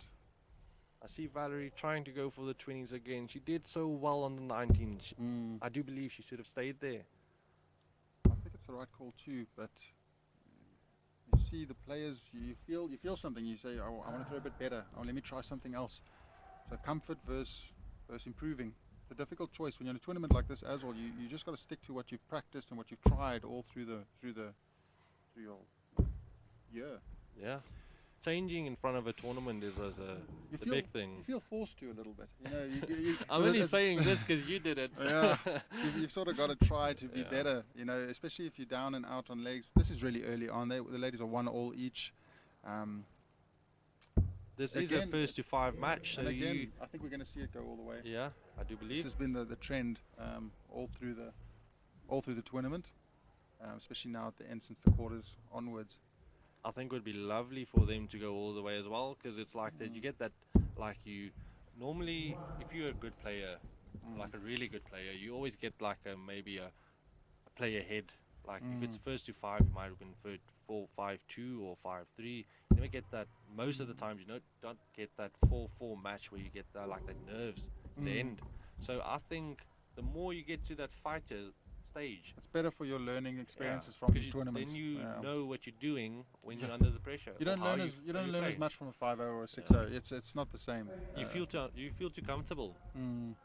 I see Valerie trying to go for the 20s again. She did so well on the 19s. I do believe she should have stayed there. I think it's the right call too, but you see the players, you feel something. You say, oh, I want to throw a bit better. Oh, let me try something else. So comfort versus improving. It's a difficult choice when you're in a tournament like this as well. You just got to stick to what you've practiced and what you've tried all through your year. Yeah. Changing in front of a tournament is a big thing. You feel forced to a little bit. You I'm only saying this because you did it. Yeah, you've sort of got to try to be better, especially if you're down and out on legs. This is really early on. The ladies are 1-1 each. This is a first to 5 match. And again, I think we're going to see it go all the way. Yeah, I do believe. This has been the trend all through the tournament, especially now at the end since the quarters onwards. I think it would be lovely for them to go all the way as well, because it's like that you get that, like you normally, if you're a good player, like a really good player, you always get like maybe a play ahead. Like if it's first to 5, you might have been 4-5-2 or 5-3. You never get that. Most of the times you don't get that 4-4 match where you get like that nerves at the end. So I think the more you get to that fighter stage, it's better for your learning experiences from these tournaments. Then you know what you're doing when you're under the pressure. You don't learn as much from a 5-0 or a 6-0. It's not the same. You feel too comfortable. And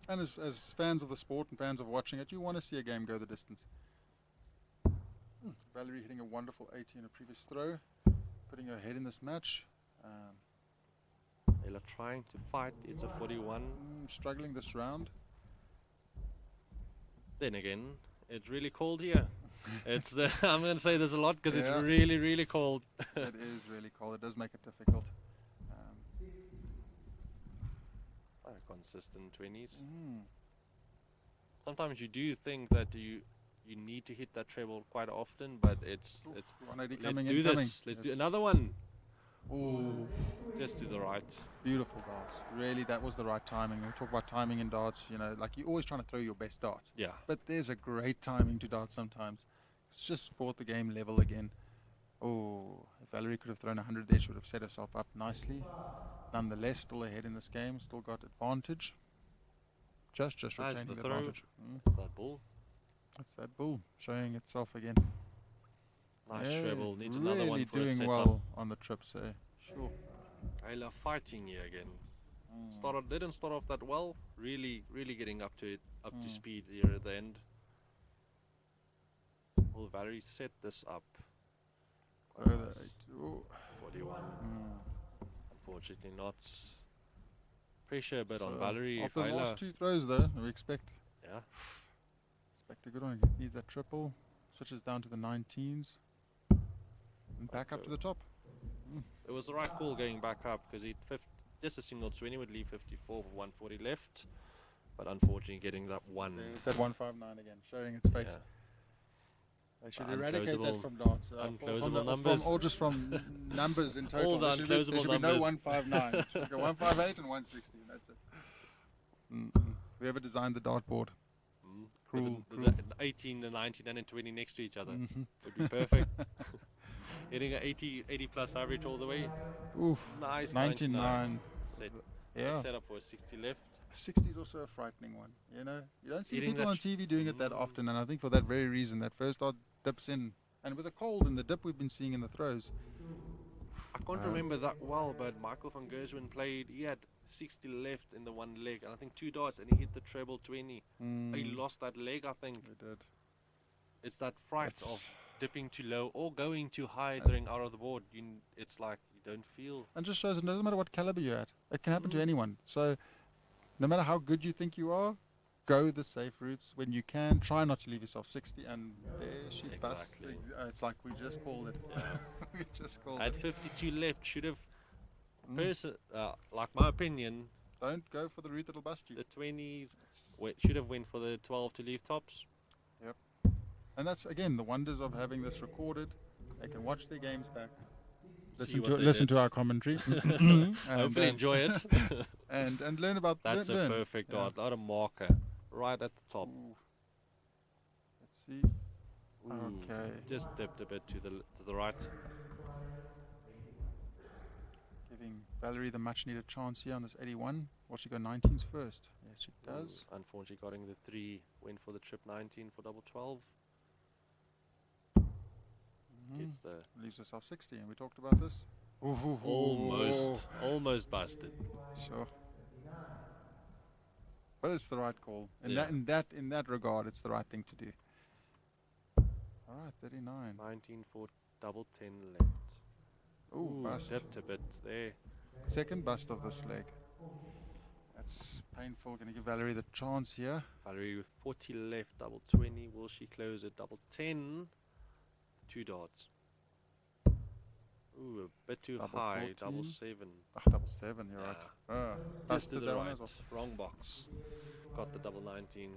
as fans of the sport and fans of watching it, you want to see a game go the distance. Valerie hitting a wonderful 80 in a previous throw, putting her head in this match. Ella trying to fight. It's a 41. Struggling this round. Then again, it's really cold here. I'm going to say there's a lot because it's really, really cold. It is really cold. It does make it difficult. Consistent 20s. Sometimes you do think that you need to hit that treble quite often, but it's 180 let's coming do in. this. Let's do another one. Ooh, just to the right. Beautiful darts. Really, that was the right timing. We talk about timing in darts, like you're always trying to throw your best dart. Yeah. But there's a great timing to dart sometimes. It's just brought the game level again. Oh, if Valerie could have thrown 100 there, she would have set herself up nicely. Nonetheless, still ahead in this game, still got advantage. Just retaining the advantage. That's that bull. That's that bull showing itself again. Nice treble. Needs another one for a doing setup. well on the trips there. Sure. Ayla fighting here again. Didn't start off that well. Really getting up to speed here at the end. Will Valerie set this up? 41. Unfortunately not. Pressure a bit on Valerie. After the last 2 throws though, we expect a good one. Needs that triple. Switches down to the 19s. And back up to the top. It was the right call going back up because just a single 20 would leave 54 for 140 left. But unfortunately getting that one. It's at 159 again, showing its face. They should eradicate that from darts. Unclosable numbers. Or just from numbers in total. All the unclosable numbers. There should be no 159. There should go 158 and 160. That's it. Whoever designed the dartboard. Cruel. The 18, the 19 and the 20 next to each other. Would be perfect. Hitting an 80 plus average all the way. Oof. Nice. 99. Set up for a 60 left. 60 is also a frightening one. You don't see people on TV doing it that often, and I think for that very reason, that first dart dips in, and with the cold and the dip we've been seeing in the throws. I can't remember that well, but Michael van Gerswin played. He had 60 left in the one leg, and I think 2 darts, and he hit the treble 20. He lost that leg, I think. He did. It's that fright of dipping too low or going too high, throwing out of the board. It's like you don't feel. And just shows it doesn't matter what caliber you're at. It can happen to anyone. So no matter how good you think you are, go the safe routes when you can. Try not to leave yourself 60. And there she busts. Exactly. It's like we just called it. Yeah. We just called At it. 52 left, should have, like my opinion, Don't go for the route that'll bust you. the 20s should have went for the 12 to leave tops. Yep. And that's, again, the wonders of having this recorded. They can watch their games back. Listen to our commentary. And, Hopefully enjoy it. and learn about That's learn. a perfect dart, not a marker. Right at the top. Ooh. Let's see. Ooh, Okay. Just dipped a bit to the right. Giving Valerie the much needed chance here on this 81. Will she go 19s first? Yes, she does. Ooh, unfortunately, getting the 3 went for the trip 19 for double 12. Gets the Leaves herself 60, and we talked about this. Ooh. almost busted. Sure. But it's the right call. Yeah. In that regard, it's the right thing to do. All right, 39. 19 for double 10 left. Ooh, bust. Dipped a bit there. Second bust of this leg. That's painful. Going to give Valerie the chance here. Valerie with 40 left, double 20. Will she close it? Double 10. 2 darts. Ooh, a bit too Double high. 14. Double 7. Double 7, you're right. Just to Busted the that one right. as well. Wrong box. Got the double 19.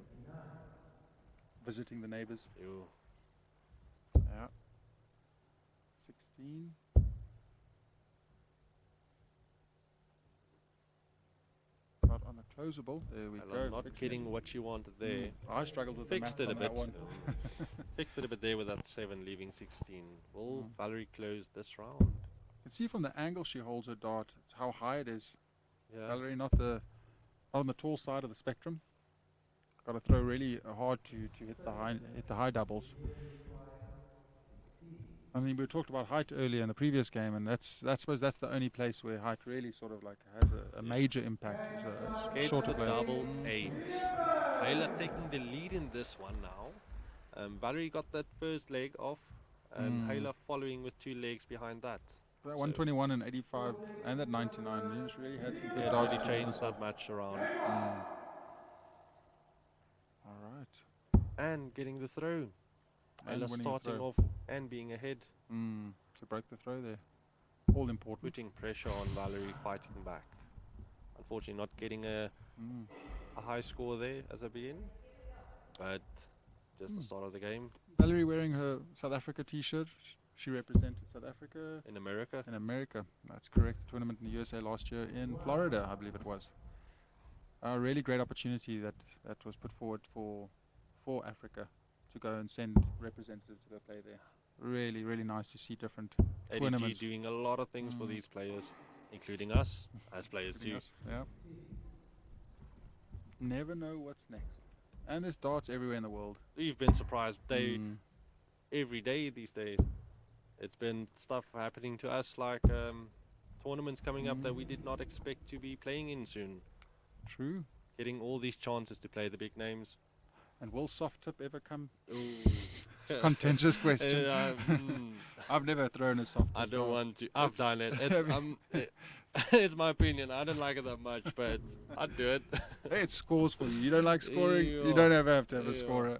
Visiting the neighbors. Ew. Yeah. 16. Not on a closable. There we Well, I'm go. not Fixing getting it. what you wanted there. I struggled with the Fixed maths it a on bit. that one. Fixed it a bit there with that 7, leaving 16. Will Mm. Valerie close this round? You can see from the angle she holds her dart how high it is. Yeah. Valerie, not on the tall side of the spectrum. Got to throw really hard to hit the high doubles. I mean, we talked about height earlier in the previous game, and I suppose that's the only place where height really sort of like has a major impact. Is a Gets shorter the player. double 8. Taylor taking the lead in this one now. Valerie got that first leg off, and Hayla following with 2 legs behind that. That 121 and 85 and that 99. She really had some good Yeah, darts. really to changed this that one. match around. All right. And getting the throw. And Hayla winning the starting throw. off and being ahead, To break the throw there. All important. putting pressure on Valerie, fighting back. Unfortunately, not getting a high score there as a begin, but just the start of the game Valerie wearing her South Africa t-shirt. She represented South Africa in America. in America. That's correct. Tournament in the USA last year in Florida, I believe it was. A really great opportunity that was put forward for Africa to go and send representatives to go play there. Really, really nice to see different ADG tournaments. doing a lot of things for these players, including us as players too. Yes, yeah. Never know what's next. And there's darts everywhere in the world. We've been surprised every day these days. It's been stuff happening to us like tournaments coming up that we did not expect to be playing in soon. True. Getting all these chances to play the big names. And will soft tip ever come? Ooh. It's a contentious question. I've never thrown a soft tip. I don't want to. I've done it. It's my opinion. I don't like it that much, but I'd do it. Hey, it scores for you. You don't like scoring? You don't have to have a scorer.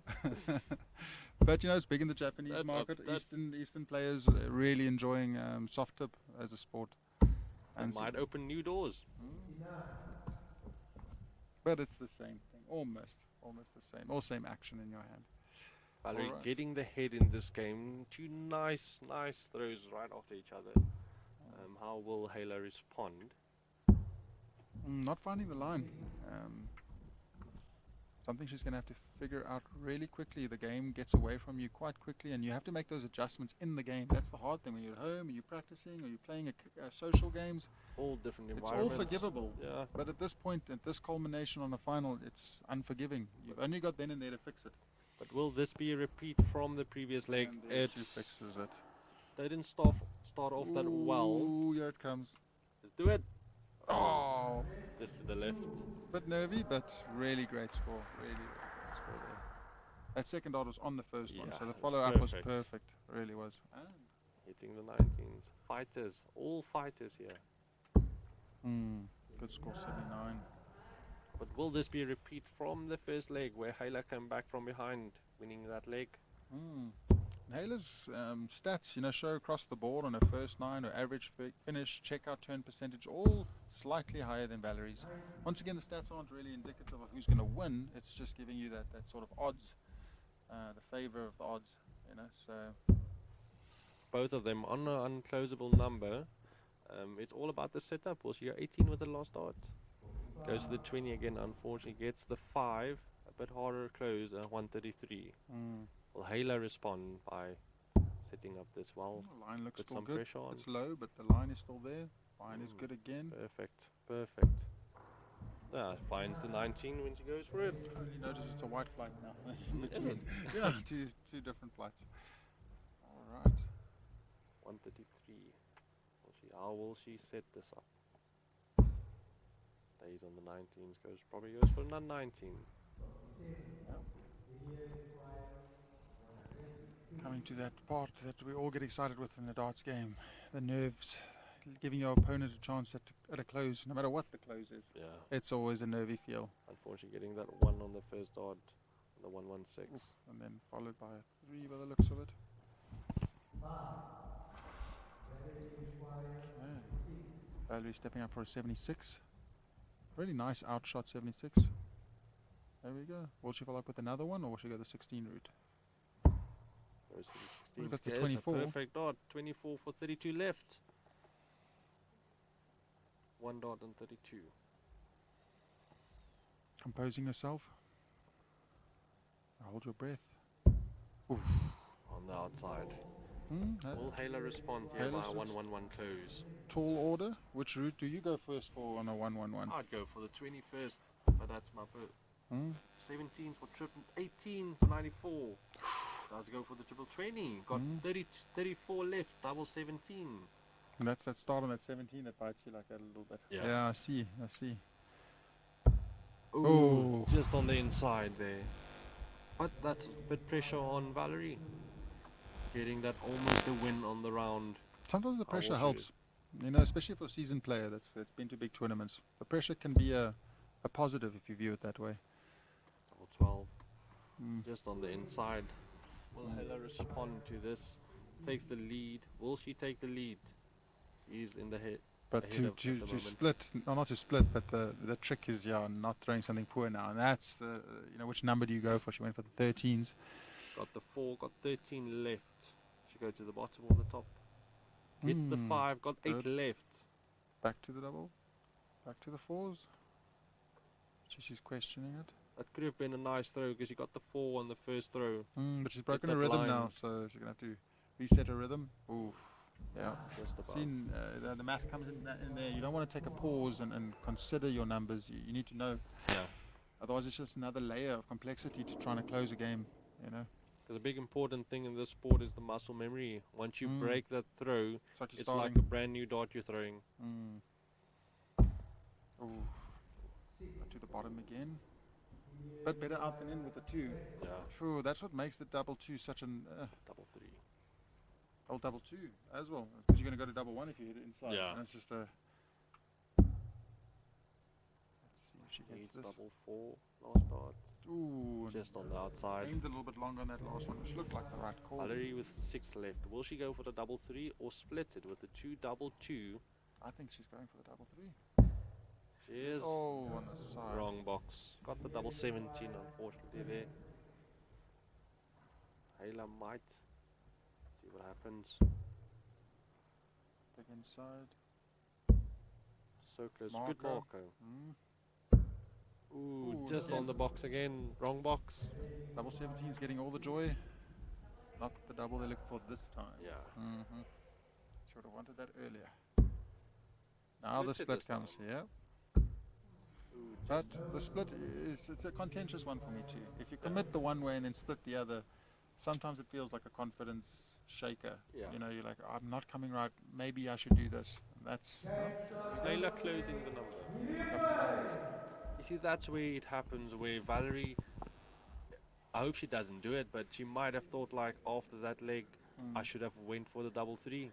But you know, it's big in the Japanese market. Eastern players are really enjoying soft tip as a sport. And might open new doors. But it's the same thing, almost the same. All same action in your hand. Valerie Alright. getting the head in this game. 2 nice throws right after each other. How will Hayla respond? Not finding the line. Something she's going to have to figure out really quickly. The game gets away from you quite quickly, and you have to make those adjustments in the game. That's the hard thing. When you're at home, are you practicing? Are you playing social games? All different It's environments. all forgivable. Yeah. But at this point, at this culmination on a final, it's unforgiving. You've only got then and there to fix it. But will this be a repeat from the previous leg? And there she fixes it. They didn't start off that well. Ooh, here it comes. Let's do it. Oh, Just to the left. bit nervy, but really great score. Really great score there. That second dart was on the first one, Yeah, so the it's follow-up was perfect. perfect. Really was. Hitting the 19s. Fighters, all fighters here. Good score, 79. But will this be a repeat from the first leg where Hayla came back from behind, winning that leg? Hayla's stats, show across the board on her first 9, her average finish, checkout turn percentage, all slightly higher than Valerie's. Once again, the stats aren't really indicative of who's going to win. It's just giving you that sort of odds, the favor of the odds, so... Both of them on an unclosable number. It's all about the setup. Was you 18 with the last dart? Goes to the 20 again, unfortunately. Gets the 5, a bit harder close, 133. Will Hayla respond by setting up this well? The line looks Put still some good. pressure on. It's low, but the line is still there. Line is good again. Perfect. Finds the 19 when she goes for it. Only notice it's a white flight now. In between. Yeah, two different flights. All right. 133. How will she set this up? Stays on the 19s. Probably goes for another 19. Coming to that part that we all get excited with in the darts game, the nerves, giving your opponent a chance at a close, no matter what the close is. Yeah. It's always a nervy feel. Unfortunately, getting that 1 on the first dart, the 116. And then followed by a 3 by the looks of it. Valerie stepping up for a 76. Really nice outshot 76. There we go. Will she follow up with another one, or will she go the 16 route? Goes to the 16. We've got the Yes, 24. A perfect dart. 24 for 32 left. 1 dart and 32. Composing herself. Hold your breath. Oof. On the outside. Will Hayla respond here by a 1-1-1 close? Tall order. Which route do you go first for on a 1-1-1? I'd go for the 21st, but that's my first. 17 for triple, 18 for 94. Does go for the triple 20. Got 34 left, double 17. And that's that start on that 17 that bites you like that a little bit. Yeah, I see. Ooh, just on the inside there. But that's a bit pressure on Valerie. Getting that almost a win on the round. Sometimes the pressure helps, especially for a seasoned player that's been to big tournaments. The pressure can be a positive if you view it that way. Double 12. Just on the inside. Will Hayla respond to this? Takes the lead. Will she take the lead? She's in the head. But to split, not to split, but the trick is not throwing something poor now, and that's the which number do you go for? She went for the 13s. Got the 4, got 13 left. She go to the bottom or the top. Gets the 5, got 8 left. Back to the double, back to the 4s. She's questioning it. That could have been a nice throw because she got the 4 on the first throw. But she's broken her rhythm now, so she's gonna have to reset her rhythm. Ooh. Yeah, seen the math comes in there. You don't want to take a pause and consider your numbers. You need to know. Yeah. Otherwise, it's just another layer of complexity to trying to close a game. Because a big important thing in this sport is the muscle memory. Once you break that throw, it's like a brand new dart you're throwing. Ooh. To the bottom again. But better out than in with the 2. Yeah. Phew, that's what makes the double 2 such an double 3. Oh, double 2 as well, because you're going to go to double 1 if you hit it inside. Yeah. And it's just a... Let's see if she gets this. Double 4, last dart. Ooh. Just on the outside. Aimed a little bit longer on that last one, which looked like the right call. Valerie with 6 left. Will she go for the double 3 or split it with the 2 double 2? I think she's going for the double 3. She is. Oh, on the side. Wrong box. Got the double 17, unfortunately, there. Hayla might. See what happens. Big inside. So close. Marker. Good marker. Ooh, just on the box again. Wrong box. Double 17 is getting all the joy. Not the double they look for this time. Yeah. Should have wanted that earlier. Now the split comes here. But the split it's a contentious one for me too. If you commit the one way and then split the other, sometimes it feels like a confidence shaker. Yeah. You're like, I'm not coming right. Maybe I should do this. That's Hayla closing the number. You see, that's where it happens. Where Valerie, I hope she doesn't do it, but she might have thought like after that leg, I should have went for the double 3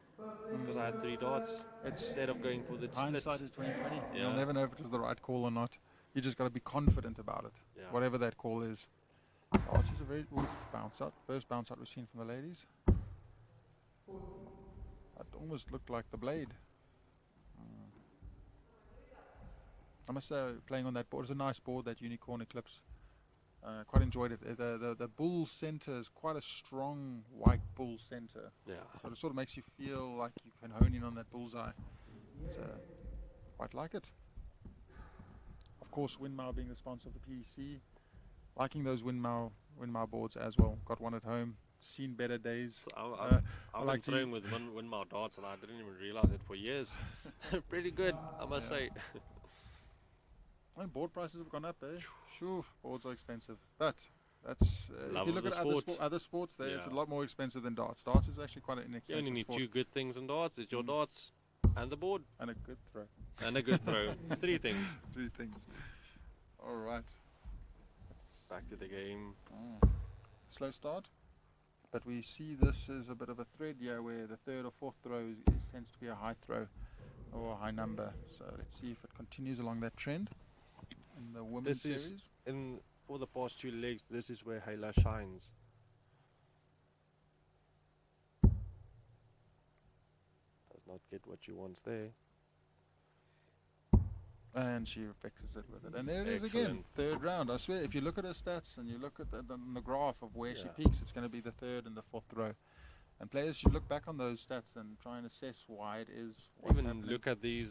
because I had 3 darts It's instead of going for the hindsight split. is 2020. Yeah. You'll never know if it was the right call or not. You just got to be confident about it, Yeah. whatever that call is. Darts is a very bounce out. First bounce out we've seen from the ladies. That almost looked like the blade. I must say, playing on that board, it's a nice board, that Unicorn Eclipse. Quite enjoyed it. The bull center is quite a strong white bull center. Yeah. So it sort of makes you feel like you can hone in on that bullseye. It's quite like it. Of course, Windmau being the sponsor of the PDC, liking those Windmau boards as well. Got one at home. Seen better days. I've been like throwing with Windmau darts and I didn't even realize it for years. Pretty good, I must say. And board prices have gone up, eh? Sure, boards are expensive, but that's if you look at other sports, it's a lot more expensive than darts. Darts is actually quite an You inexpensive only need sport. 2 good things in darts. It's your darts and the board. And a good throw. And a good throw. 3 things. 3 things. All right. Back to the game. Slow start, but we see this as a bit of a thread here where the 3rd or 4th throw tends to be a high throw or a high number. So let's see if it continues along that trend. In the women's series, for the past 2 legs, this is where Hayla shines. Does not get what she wants there. and she fixes it with it. And there it is again, 3rd round. I swear, if you look at her stats and you look at the graph of where she peaks, it's going to be the 3rd and the 4th row. And players should look back on those stats and try and assess why it is. Even happening. Look at the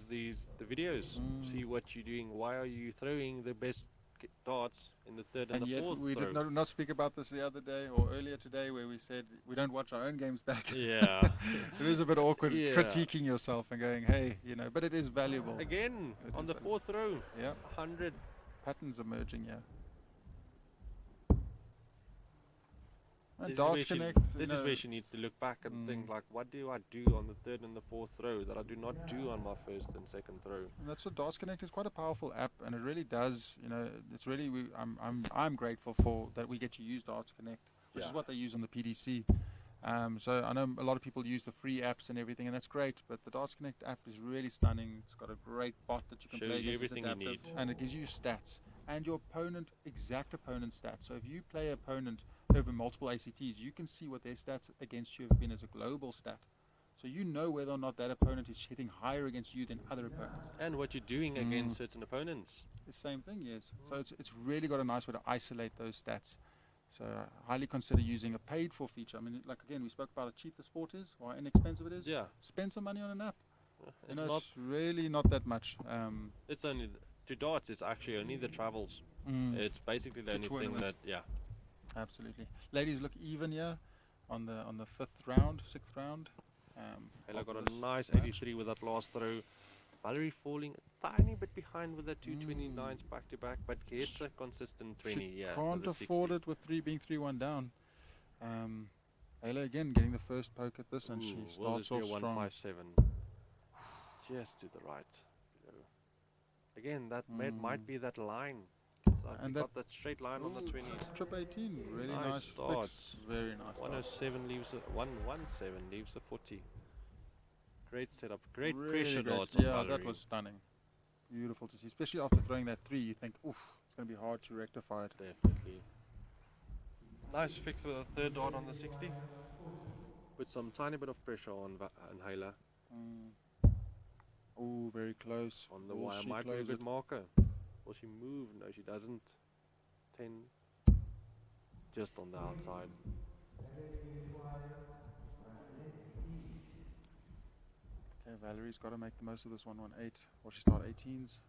videos. See what you're doing. Why are you throwing the best darts in the 3rd and the 4th we throw? did not speak about this the other day or earlier today, where we said we don't watch our own games back. Yeah. It is a bit awkward critiquing yourself and going, hey, but it is valuable. Again, on the 4th row. Yeah. 100. Patterns emerging, yeah. This is where she needs to look back and think, like, what do I do on the 3rd and the 4th throw that I do not do on my 1st and 2nd throw? And that's what Darts Connect is, quite a powerful app, and it really does. It's really I'm grateful for that we get to use Darts Connect, which is what they use on the PDC. So I know a lot of people use the free apps and everything, and that's great. But the Darts Connect app is really stunning. It's got a great bot that you can play against. Everything you need, and it gives you stats and your exact opponent stats. So if you play an opponent over multiple ACTs, you can see what their stats against you have been as a global stat. So you know whether or not that opponent is hitting higher against you than other opponents. And what you're doing against certain opponents. The same thing, yes. So it's really got a nice way to isolate those stats. So I highly consider using a paid-for feature. I mean, like again, we spoke about how cheap the sport is, or how inexpensive it is. Yeah. Spend some money on an app. It's really not that much. It's only to darts. It's actually only the travels. It's basically the only thing that Absolutely. Ladies look even here on the 5th round, 6th round. Ella got a nice 83 with that last throw. Valerie falling a tiny bit behind with the 229s back to back, but gets a consistent 20. She can't afford it with being 3-1 down. Ella again getting the first poke at this, and she starts off strong. 157. Just to the right. Again, that might be that line. And got that straight line on the 20s. Trip 18, really nice fix. Very nice. 107 leaves a 117 leaves a 40. Great setup, great pressure dart. Yeah, that was stunning. Beautiful to see, especially after throwing that 3. You think, oof, it's going to be hard to rectify it. Definitely. Nice fix with a 3rd dart on the 60. Put some tiny bit of pressure on Hayla. Oh, very close. On the wire, might be a good marker. Will she move? No, she doesn't. 10. Just on the outside. Okay, Valerie's got to make the most of this 118. Will she start 18s?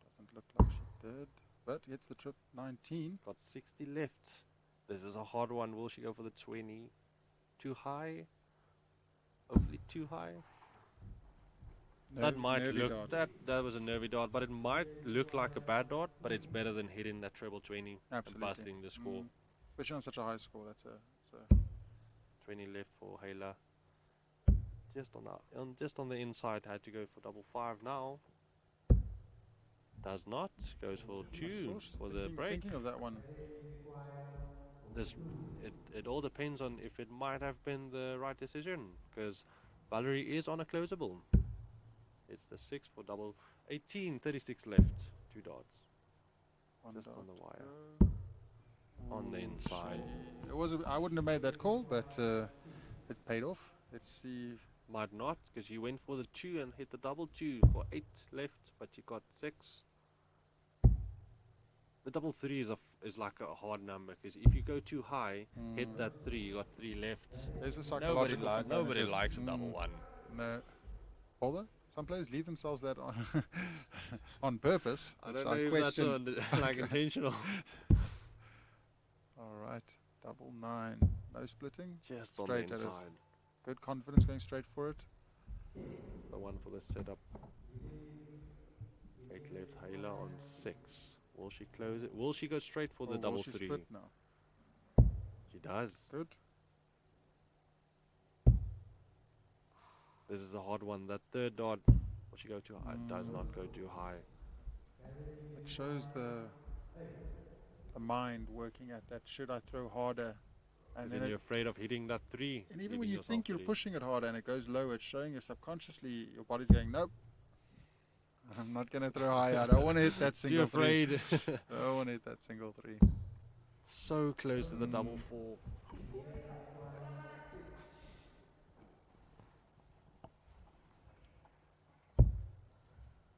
Doesn't look like she did. But hits the trip 19. Got 60 left. This is a hard one. Will she go for the 20? Too high? Hopefully too high. That might look that was a nervy dart, but it might look like a bad dart, but it's better than hitting that treble 20 and busting the score. Especially on such a high score. That's a 20 left for Hayla. Just on the inside, had to go for double 5 now. Does not, goes for 2 for the break. Thinking of that one. it all depends on if it might have been the right decision, because Valerie is on a closable. It's the 6 for double 18, 36 left, 2 dots. Just on the wire. On the inside. It was. I wouldn't have made that call, but it paid off. Let's see. Might not, because you went for the 2 and hit the double 2 for 8 left, but you got 6. The double 3 is like a hard number, because if you go too high, hit that 3, you got 3 left. There's a psychological. Nobody likes a double 1. No. Although some players leave themselves that on on purpose. I don't know if that's like intentional. All right, double 9, no splitting. Just straight on the at it. inside. Good confidence going straight for it. It's the one for the setup. 8 left, Hayla on 6. Will she close it? Will she go straight for the double will she 3? split now? She does. Good. This is a hard one. That third dot, will she go too high? It does not go too high. It shows the mind working at that. Should I throw harder? And then you're afraid of hitting that 3. And even when you think you're pushing it harder and it goes low, it's showing you subconsciously your body's going, nope. I'm not going to throw higher. I don't want to hit that single Too afraid. 3. I don't want to hit that single 3. So close to the double 4.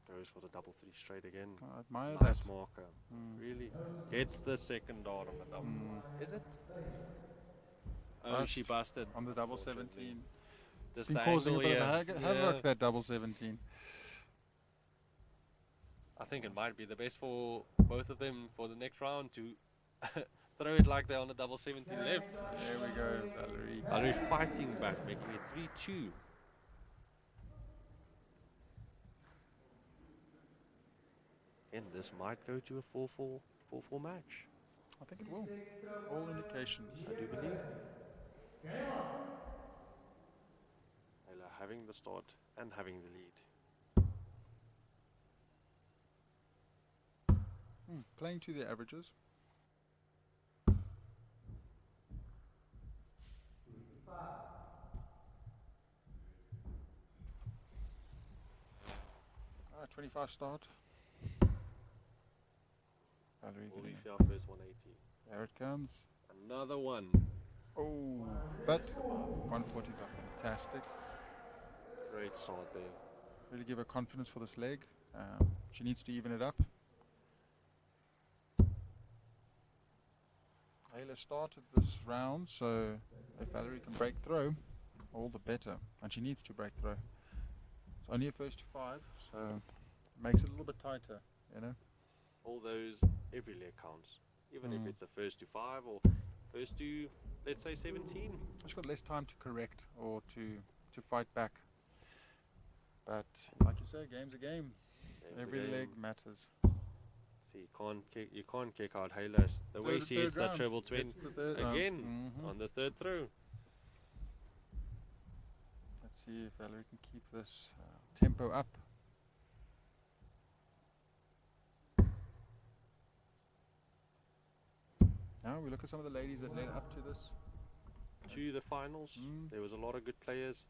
Goes for the double 3 straight again. I admire Nice that. marker. Really. It's the second dot on the double. Is it? Oh, she busted. On the double unfortunately. 17. Just Been the causing a angle, bit yeah. of havoc, that double 17. I think it might be the best for both of them for the next round to throw it like they're on the double 17 left. There we go, Valerie. Valerie fighting back, making it 3-2. And this might go to a 4-4 match. I think it will. All indications. I do believe. Ayla having the start and having the lead. Playing to the averages. Ah, 25 start. Valerie Will we getting see our first 180? there it comes. Another one. Oh, but 140s are fantastic. Great start there. Really give her confidence for this leg. She needs to even it up. Ayla started this round, so if Valerie can break through, all the better. And she needs to break through. It's only a first to 5, so it makes it a little bit tighter, you know. All those, every leg counts. Even if it's a first to 5 or first to, let's say, 17. She's got less time to correct or to fight back. But like you say, game's a game. Every leg matters. See, you can't kick out Hayla. The way she hits that treble twin again on the third throw. Let's see if Valerie can keep this tempo up. Now we look at some of the ladies that led up to this. To the finals, there was a lot of good players,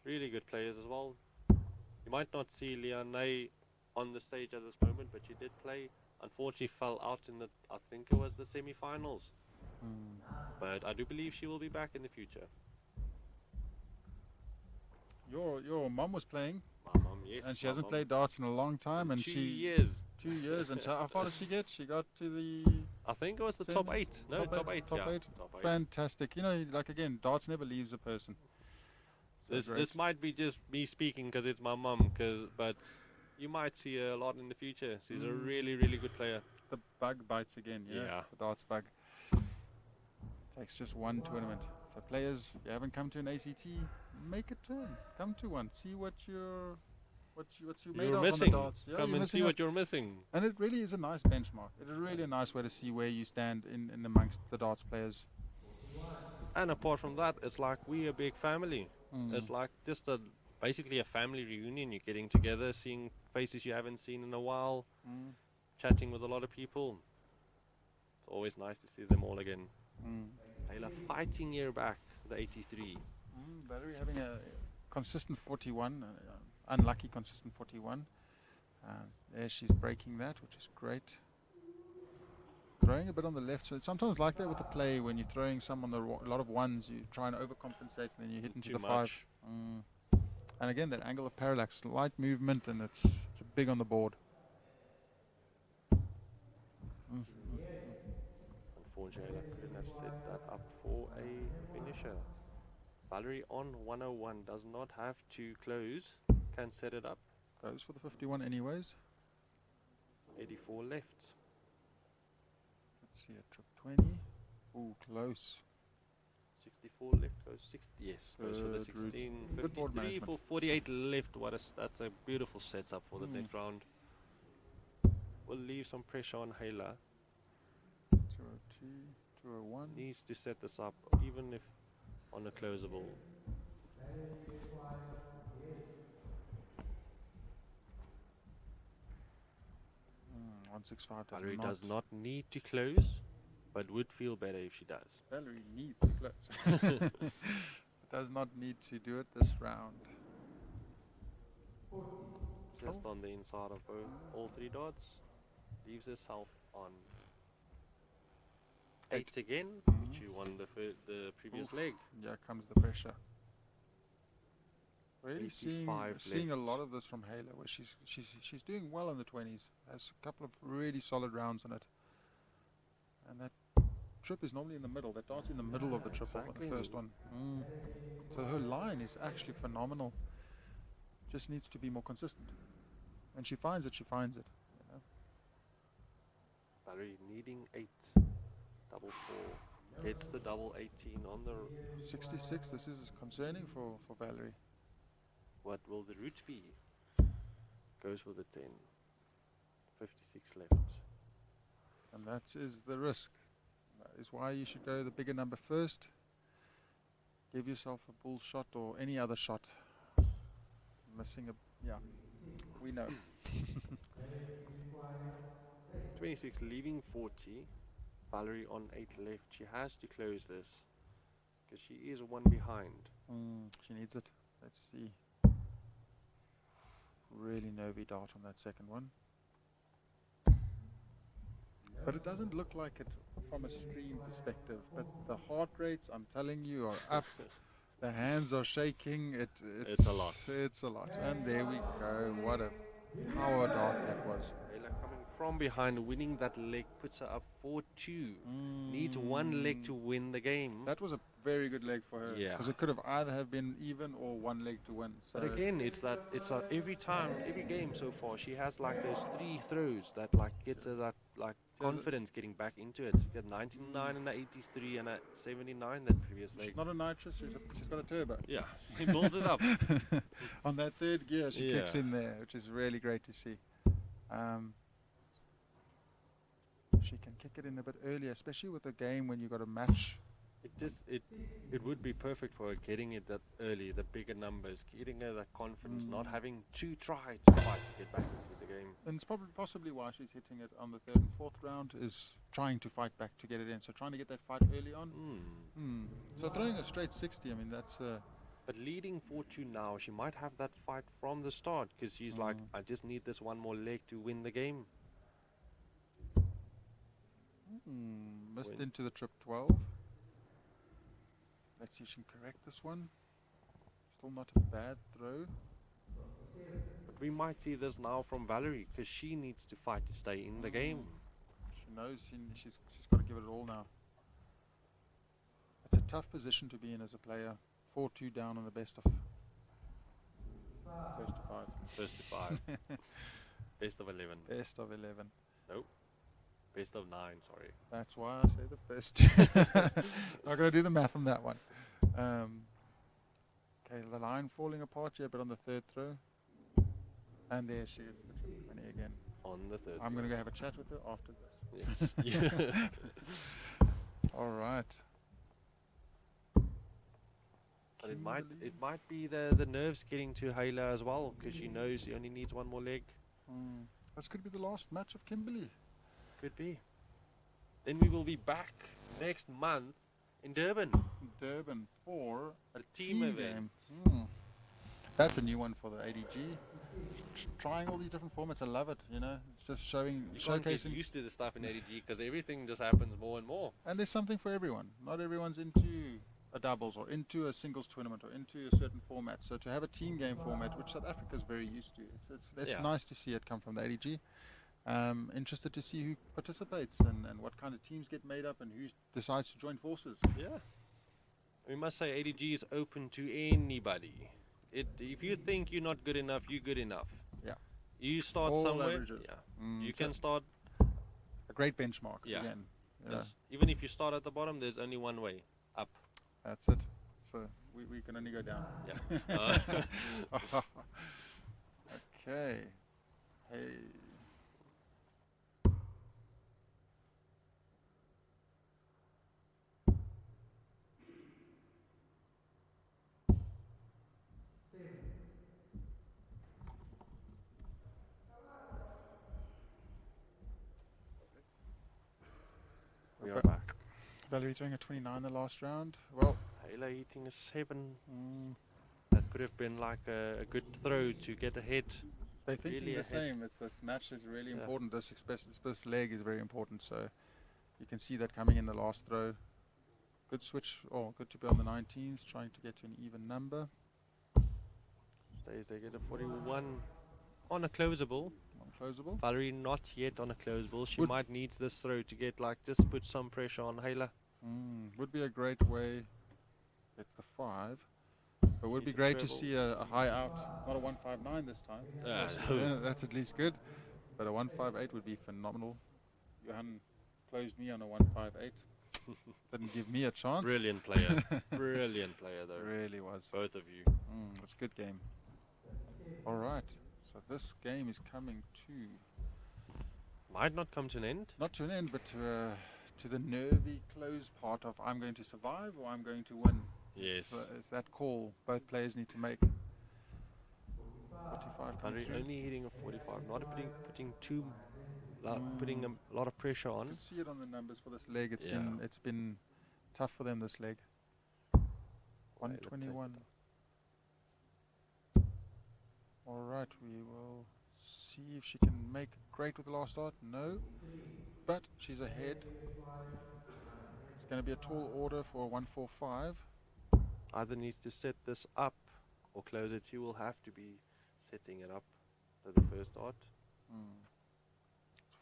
really good players as well. You might not see Liane on the stage at this moment, but she did play. Unfortunately, fell out in the, I think it was the semi-finals. But I do believe she will be back in the future. Your mom was playing, My mom, yes. and she hasn't played darts in a long time, and 2 she years. 2 years, and how far did she get? She got to the I think it was the top 8. No, top 8. Top Yeah, 8. top 8. Fantastic. You know, like again, darts never leaves a person. So This might be just me speaking because it's my mum, but you might see her a lot in the future. She's a really, really good player. The bug bites again, Yeah. The darts bug. Takes just one tournament. So players, if you haven't come to an ACT, make a turn. Come to one. See what you're made You're of missing. on the darts. Yeah, Come you're and see missing what you're missing. And it really is a nice benchmark. It is really a nice way to see where you stand in amongst the darts players. And apart from that, it's like we're a big family. It's like just basically a family reunion. You're getting together, seeing faces you haven't seen in a while, chatting with a lot of people. It's always nice to see them all again. Taylor fighting here back, the 83. Valerie having a consistent 41, unlucky consistent 41. There she's breaking that, which is great. Throwing a bit on the left, so it's sometimes like that with the play when you're throwing some on a lot of ones, you try and overcompensate and then you hit into the 5. And again, that angle of parallax, light movement, and it's big on the board. Unfortunately, I couldn't have set that up for a finisher. Valerie on 101 does not have to close, can set it up. Goes for the 51 anyways. 84 left. Let's see, a trip 20. Ooh, close. 64 left, goes 60, yes, goes for the 16, 53 for 48 left. That's a beautiful setup for the next round. We'll leave some pressure on Hayla. 202, 201. Needs to set this up, even if on a closable. 165 Valerie does not need to close, but would feel better if she does. Valerie needs to close. Does not need to do it this round. Just on the inside of all 3 dots. Leaves herself on 8 again, which you won the previous leg. Yeah, comes the pressure. Really seeing a lot of this from Hayla, where she's doing well in the 20s. Has a couple of really solid rounds on it. And that trip is normally in the middle. That dart's in the middle of the triple, the first one. So her line is actually phenomenal. Just needs to be more consistent. When she finds it, she finds it. You know? Valerie needing 8. Double 4. Gets the double 18 on the 66. This is concerning for Valerie. What will the route be? Goes for the 10. 56 left. And that is the risk. That is why you should go the bigger number first. Give yourself a bull shot or any other shot. Missing yeah, we know. 26 leaving 40. Valerie on 8 left. She has to close this because she is 1 behind. She needs it. Let's see. Really no-V dart on that second one. But it doesn't look like it from a stream perspective. But the heart rates, I'm telling you, are up. The hands are shaking. It's a lot. It's a lot. And there we go. What a power dart that was. Ella coming from behind, winning that leg, puts her up 4-2. Needs 1 leg to win the game. That was a very good leg for her. Yeah. Because it could have either have been even or 1 leg to win. So but again, it's that every time, every game so far, she has like those 3 throws that like gets her that like confidence getting back into it. She got 99 and a 83 and a 79 that previous leg. She's not a nitrous, she's got a turbo. Yeah, he builds it up. On that 3rd gear, she kicks in there, which is really great to see. She can kick it in a bit earlier, especially with a game when you got a match. It would be perfect for her getting it that early, the bigger numbers, getting her that confidence, not having to try to fight to get back into the game. And it's possibly why she's hitting it on the 3rd and 4th round, is trying to fight back to get it in. So trying to get that fight early on. So throwing a straight 60, I mean, that's... But leading 4-2 now, she might have that fight from the start, because she's like, I just need this 1 more leg to win the game. Missed into the trip 12. Let's see if she can correct this one. Still not a bad throw. But we might see this now from Valerie, because she needs to fight to stay in the game. She knows she's got to give it all now. It's a tough position to be in as a player. 4-2 down on the best of... First to 5. First to 5. Best of 11. Best of 11. Nope. Best of 9, sorry. That's why I say the best. Not going to do the math on that one. Okay, the line falling apart here, but on the 3rd throw. And there she is, the triple 20 again. On the 3rd. I'm going to go have a chat with her after this. Yes. All right. But it might be the nerves getting to Hayla as well, because she knows she only needs 1 more leg. This could be the last match of Kimberley. Could be. Then we will be back next month in Durban. Durban for a team team event. game. That's a new one for the ADG. Trying all these different formats, I love it. You know, it's just You can't get showcasing. used to the stuff in ADG because everything just happens more and more. And there's something for everyone. Not everyone's into a doubles or into a singles tournament or into a certain format. So to have a team game format, which South Africa is very used to, it's Yeah. nice to see it come from the ADG. Interested to see who participates and what kind of teams get made up and who decides to join forces. Yeah. We must say ADG is open to anybody. If you think you're not good enough, you're good enough. Yeah. You start All somewhere. averages. Yeah. You It's can start. a great benchmark. Yeah. Again. Yeah. Even if you start at the bottom, there's only one way up. That's it. So we can only go down. Yeah. Okay. Hey. We are back. Valerie throwing a 29 the last round. Well, Halo hitting a 7. That could have been like a good throw to get ahead. they're thinking Really the ahead. same. This match is really important. This leg is very important. So you can see that coming in the last throw. Good switch. Oh, good to be on the 19s, trying to get to an even number. They get a 41 on a closable. Unclosable. Valerie not yet on a closable. She Would- might need this throw to get just put some pressure on Hela. Would be a great way. It's the 5. But would be Needs a great to treble. see a high out. Not a 159 this time. No. That's at least good. But a 158 would be phenomenal. Johan closed me on a 158. Didn't give me a chance. Brilliant player. Brilliant player though. Really was. Both of you. It's a good game. All right. So this game is coming to, Might not come to an end. not to an end, but to the nervy close part of I'm going to survive or I'm going to win. Yes. It's that call both players need to make. 45 coming Valerie through. only hitting a 45. Not putting a lot of pressure You on. can see it on the numbers for this leg. Yeah. It's been tough for them this leg. let's take 121. All right, we will see if she can make great with the last start. No, but she's ahead. It's going to be a tall order for a 145. Either needs to set this up or close it. You will have to be setting it up to the first dart.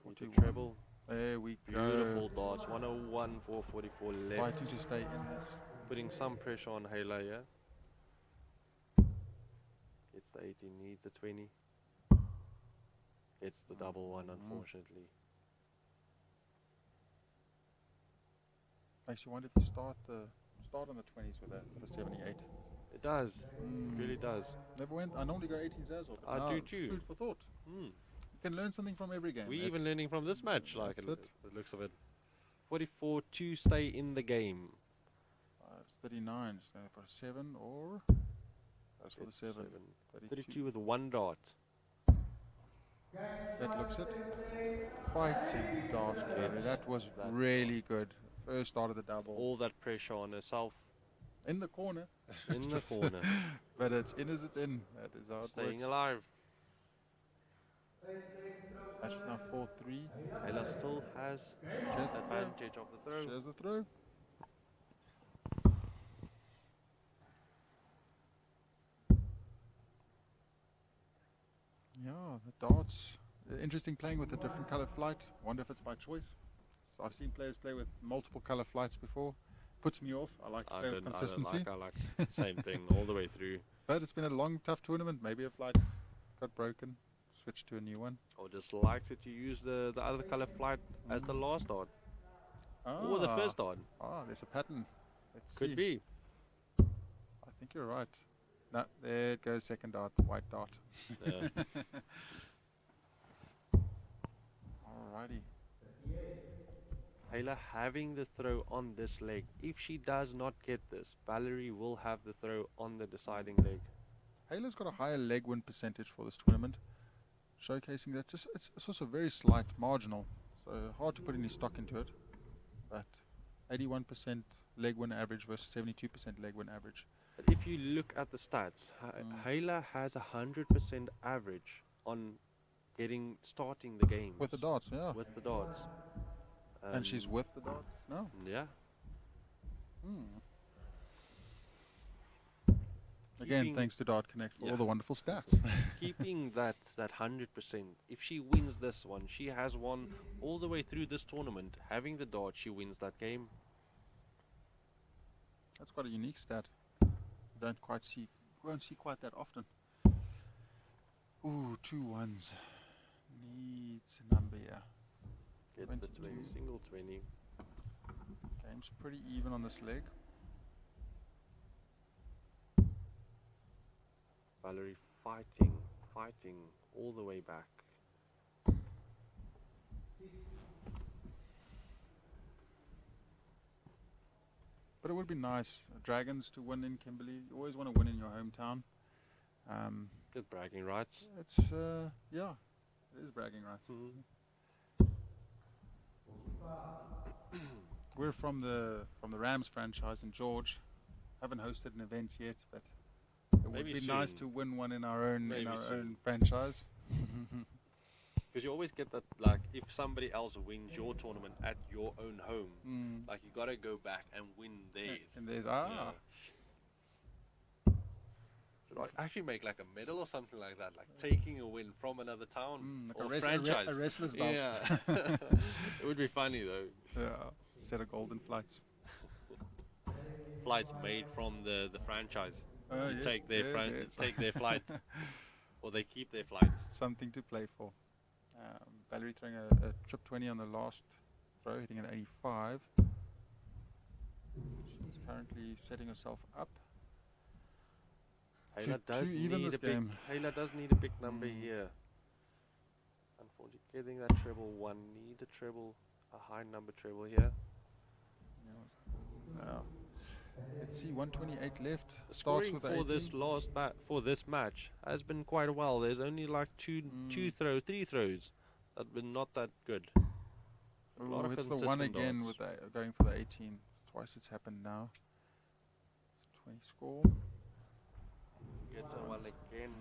Need to 41. treble. There we Beautiful go. darts. 101, 444 left. Fighting to stay in this. Putting some pressure on Hela, yeah. It's the 18, needs the 20. It's the double one, unfortunately. Makes you wonder if you start on the 20s with a 78. It does. It really does. Never went. I normally go 18s as well. But I now do it's too. Food for thought. Mm. You can learn something from every game. We're It's- even learning from this match, like that's in it. the looks of it. 44 to stay in the game. It's 39. It's going for a 7 or goes for the It's 7. 32 with one dart. That looks it. Fighting darts, Kimberley. Yes, That was that really good. First start of the double. All that pressure on herself In the corner. in the corner, But it's in as it's in. That is how it staying works. alive. Match is now 4-3. Hela still has Cheers the throw. advantage of the throw. Cheers the throw. Yeah, the darts. Interesting playing with a different color flight. Wonder if it's by choice. So I've seen players play with multiple color flights before. Puts me off. I like to play with consistency. I like same thing all the way through. But it's been a long, tough tournament. Maybe a flight got broken. Switch to a new one. Or just likes it to use the other color flight as the last dart. Or the first dart. There's a pattern. Let's Could see. be. I think you're right. No, there it goes, second dart, the white dart. Yeah. Alrighty. Hela having the throw on this leg. If she does not get this, Valerie will have the throw on the deciding leg. Hela's got a higher leg win percentage for this tournament, showcasing that it's also very slight, marginal, so hard to put any stock into it. But 81% leg win average versus 72% leg win average. But if you look at the stats, Hayla has 100% average on starting the game With the darts, yeah. With the darts. And she's with the darts? No. Yeah. Again, thanks to Dart Connect for all the wonderful stats. Keeping that 100%. If she wins this one, she has won all the way through this tournament. Having the dart, she wins that game. That's quite a unique stat. Won't see quite that often. Ooh, 2 1s. Needs a number here. Gets the 20, single 20. Game's pretty even on this leg. Valerie fighting all the way back. But it would be nice, Dragons to win in Kimberley. You always want to win in your hometown. Good bragging rights. It's yeah, it is bragging rights. We're from the Rams franchise in George. Haven't hosted an event yet, but it would be nice to win one in our own franchise. Because you always get that, like, if somebody else wins your tournament at your own home, like, you got to go back and win theirs. And there's Should I actually make like a medal or something like that, like taking a win from another town like or franchise? A wrestler's belt. Yeah. It would be funny though. Yeah, set of golden flights. Flights made from the franchise. Yes, take their yes. take their flights, or they keep their flights. Something to play for. Valerie throwing a trip 20 on the last throw, hitting an 85. She's currently setting herself up. Hayla does need a big number here. Unfortunately, getting that treble one, need a high number treble here. Let's see, 128 left. The Starts scoring with for this match has been quite well. There's only like three throws that have been not that good. Oh, it's the one again with going for the 18. Twice it's happened now. 20 score. Gets a one again.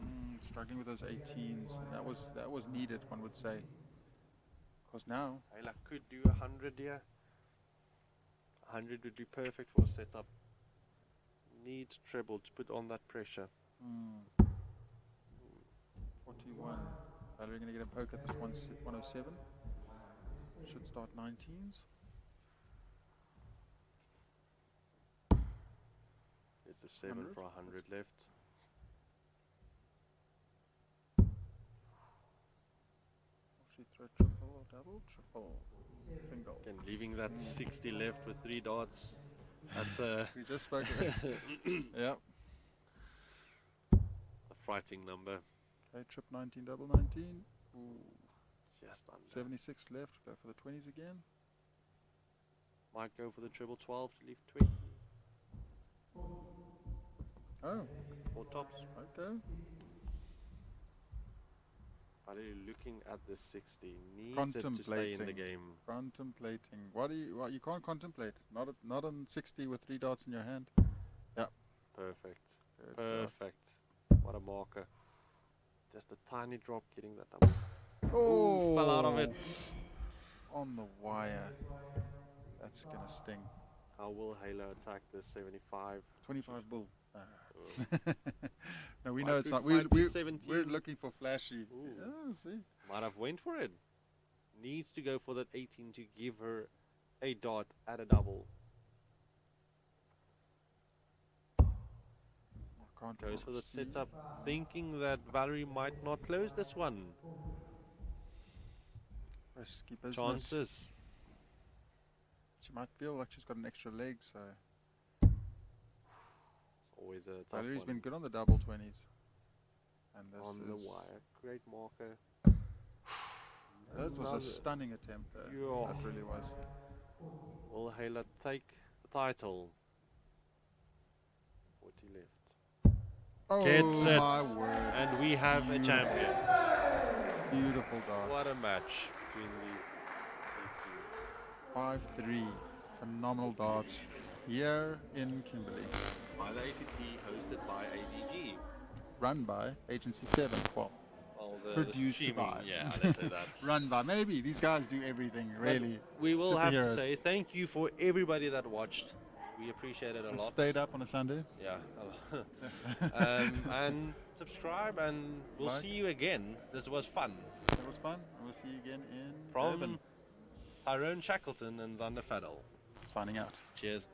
Struggling with those 18s. That was needed, one would say. Because now Hayla could do 100 here. 100 would be perfect for a setup. Needs treble to put on that pressure. 41. Valerie going to get a poke at this 107. Should start 19s. It's a 7 for 100 left. She throw triple or double? Triple. Single. Again, leaving that 60 left with 3 dots. That's a... We just spoke of it. Yep. A frighting number. Okay, trip 19, double 19. Ooh. Just under. 76 left. Go for the 20s again. Might go for the triple 12 to leave 20. Oh. 4 tops. Okay. Are you looking at the 60? Needs Contemplating. it to stay in the game. Contemplating. You can't contemplate. Not on 60 with 3 dots in your hand. Yeah. Perfect. Good Perfect. What a marker. Just a tiny drop getting that number. Oh! Fell out of it. On the wire. That's gonna sting. How will Hayla attack this 75? 25 bull. No, we know it's not. We're looking for flashy. Yeah, see. Might have went for it. Needs to go for that 18 to give her a dot at a double. Goes for the setup, thinking that Valerie might not close this one. Risky business. Chances. She might feel like she's got an extra leg, so. Always a tough Valerie's one. been good on the double 20s. And this on the wire. Great marker. That was a stunning attempt, though. Yeah. That really was. Will Hayla take the title? 40 left. Oh, Gets it. my word. And we have a champion. Beautiful darts. What a match between the 5-3 phenomenal darts here in Kimberley. By the ACT, hosted by ADG. Run by Agency 7. Well, produced by. Yeah, let's say that. Run by. Maybe these guys do everything, really. But we will have to Superheroes. say thank you for everybody that watched. We appreciate it a And lot. stayed up on a Sunday. Yeah. And subscribe, and we'll Right. see you again. This was fun. It was fun. And we'll see you again in From Durban. Tyrone Shackleton and Zander Faddle. Signing out. Cheers.